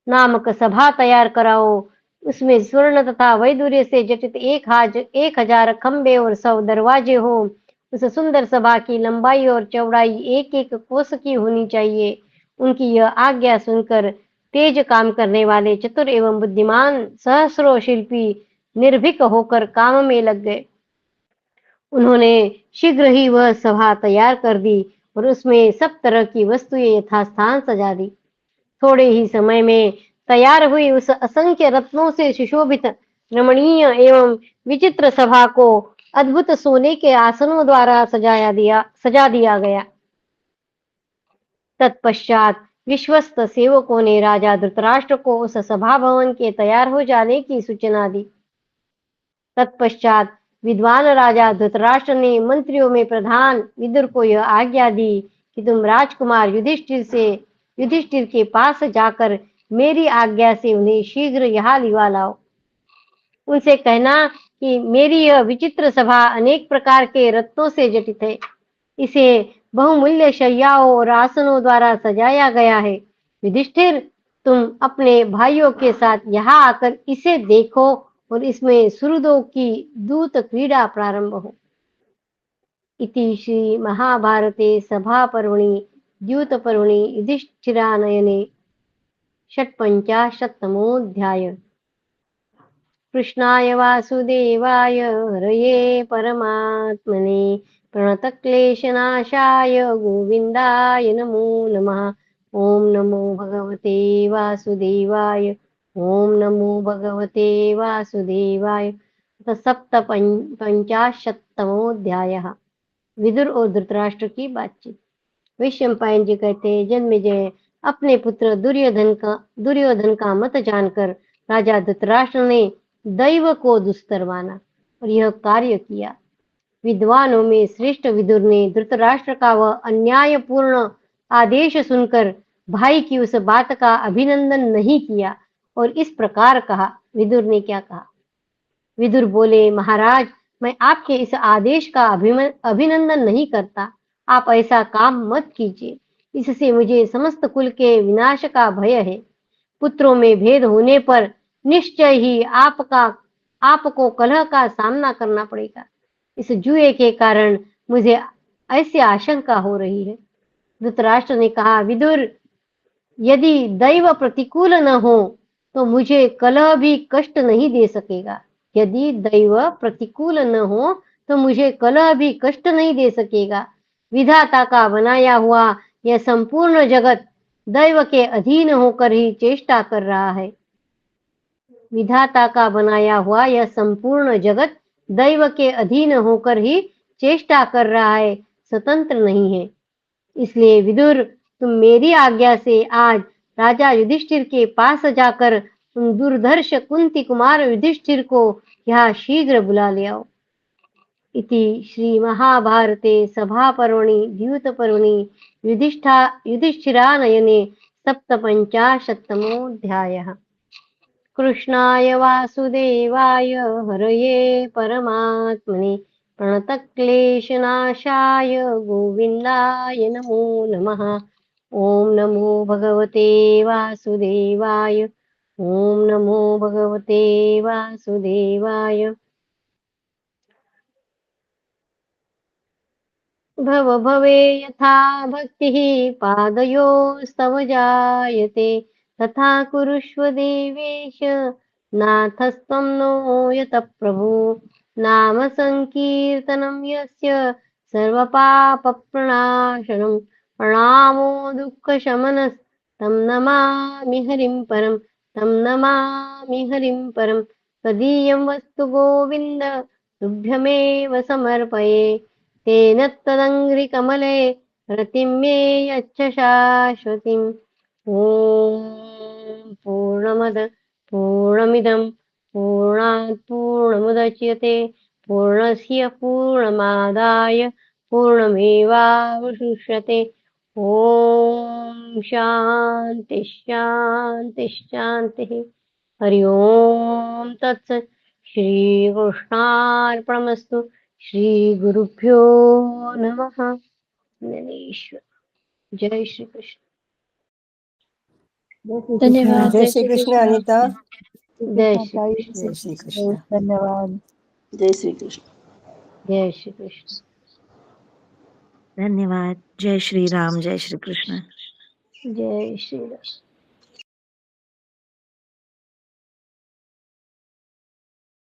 नामक सभा तैयार कराओ। उसमें स्वर्ण तथा वैदूर्य से जटित 1000 खंबे और 100 दरवाजे हो। उस सुंदर सभा की लंबाई और चौड़ाई एक एक कोस की होनी चाहिए। उनकी यह आज्ञा सुनकर तेज काम करने वाले चतुर एवं बुद्धिमान सहस्रों शिल्पी निर्भीक होकर काम में लग गए। उन्होंने शीघ्र ही वह सभा तैयार कर दी और उसमें सब तरह की वस्तुएं यथास्थान सजा दी। थोड़े ही समय में तैयार हुई उस असंख्य रत्नों से सुशोभित रमणीय एवं विचित्र सभा को अद्भुत सोने के आसनों द्वारा सजा दिया गया। तत्पश्चात विश्वस्त सेवकों ने राजा धृतराष्ट्र को उस सभा भवन के तैयार हो जाने की सूचना दी। तत्पश्चात विद्वान राजा धृतराष्ट्र ने मंत्रियों में प्रधान विदुर को यह आज्ञा दी कि तुम राजकुमार युधिष्ठिर के पास जाकर मेरी आज्ञा से उन्हें शीघ्र यहाँ लिवा लाओ। उनसे कहना कि मेरी यह विचित्र सभा अनेक प्रकार के रत्नों से जटित है। इसे बहुमूल्य शैयाओं और आसनों द्वारा सजाया गया है। युधिष्ठिर, तुम अपने भाइयों के साथ यहाँ आकर इसे देखो और इसमें सुहृदों की दूत क्रीड़ा प्रारंभ हो। इति श्री महाभारते सभापर्वणि द्यूतपर्वणि युधिष्ठिरानयने षट्पञ्चाशत्तमोऽध्याय। कृष्णाय वासुदेवाय हरये परमात्मने प्रणतक्लेशनाशाय गोविन्दाय नमो नमः। ॐ नमो भगवते वासुदेवाय। ॐ नमो भगवते वासुदेवाय। सप्तपञ्चाशत्तमोऽध्यायः। विदुर और धृतराष्ट्र की बातचीत। वैशंपायन जी कहते हैं, जन्मेजय, अपने पुत्र दुर्योधन का मत जानकर राजा धृतराष्ट्र ने दैव को दुस्तर माना और यह कार्य किया। विद्वानों में श्रेष्ठ विदुर ने धृतराष्ट्र का वह अन्यायपूर्ण आदेश सुनकर भाई की उस बात का अभिनंदन नहीं किया और इस प्रकार कहा। विदुर ने क्या कहा? विदुर बोले, महाराज, मैं आपके इस आदेश का अभिनंदन नहीं करता। आप ऐसा काम मत कीजिए, इससे मुझे समस्त कुल के विनाश का भय है। पुत्रों में भेद होने पर निश्चय ही आपको कलह का सामना करना पड़ेगा। इस जुए के कारण मुझे ऐसी आशंका हो रही है। धृतराष्ट्र ने कहा, विदुर, यदि दैव प्रतिकूल न हो तो मुझे कलह भी कष्ट नहीं दे सकेगा। यदि दैव प्रतिकूल न हो तो मुझे कलह भी कष्ट नहीं दे सकेगा। विधाता का बनाया हुआ यह संपूर्ण जगत दैव के अधीन होकर ही चेष्टा कर रहा है। विधाता का बनाया हुआ यह संपूर्ण जगत दैव के अधीन होकर ही चेष्टा कर रहा है, स्वतंत्र नहीं है। इसलिए विदुर, तुम मेरी आज्ञा से आज राजा युधिष्ठिर के पास जाकर उन दुर्धर्ष कुंती कुमार युधिष्ठिर को यहाँ शीघ्र बुला ले आओ। इति श्री महाभारते सभापर्वणि द्यूतपर्वणि युधिष्ठिरानयने सप्तपञ्चाशत्तमोऽध्यायः। कृष्णाय वासुदेवाय हरये परमात्मने प्रणतक्लेशनाशाय गोविन्दाय नमो नमः। ॐ नमो भगवते वासुदेवाय। ॐ नमो भगवते वासुदेवाय। भव भवे यथा भक्तिः पादयोस्तव जायते तथा कुरुष्व देवेश नाथस्त्वं नो यत प्रभो। नाम संकीर्तनं यस्य सर्वपापप्रणाशनं प्रणामो दुःखशमनस्तं नमामि हरिं परं। तदीयं वस्तु गोविन्द तुभ्यमेव समर्पये तेन त्वदङ्घ्रिकमले रतिं मे यच्छ शाश्वतीम् ॐ पूर्णमद पूर्णमिदं पूर्णात् पूर्णमुदच्यते पूर्णस्य पूर्णमादाय पूर्णमेवावशिष्यते ॐ शान्ति शान्ति शान्तिः हरि ओम तत्सत् श्रीकृष्णार्पणमस्तु श्रीगुरुभ्यो नमः ज्ञानेश्वर जय श्री कृष्ण जय श्री कृष्ण। धन्यवाद। जय श्री कृष्ण अनिता। जय श्री कृष्ण जय श्री कृष्ण। धन्यवाद। जय श्री कृष्ण। जय श्री कृष्ण धन्यवाद। जय श्री राम, जय श्री कृष्ण। जय श्री राम।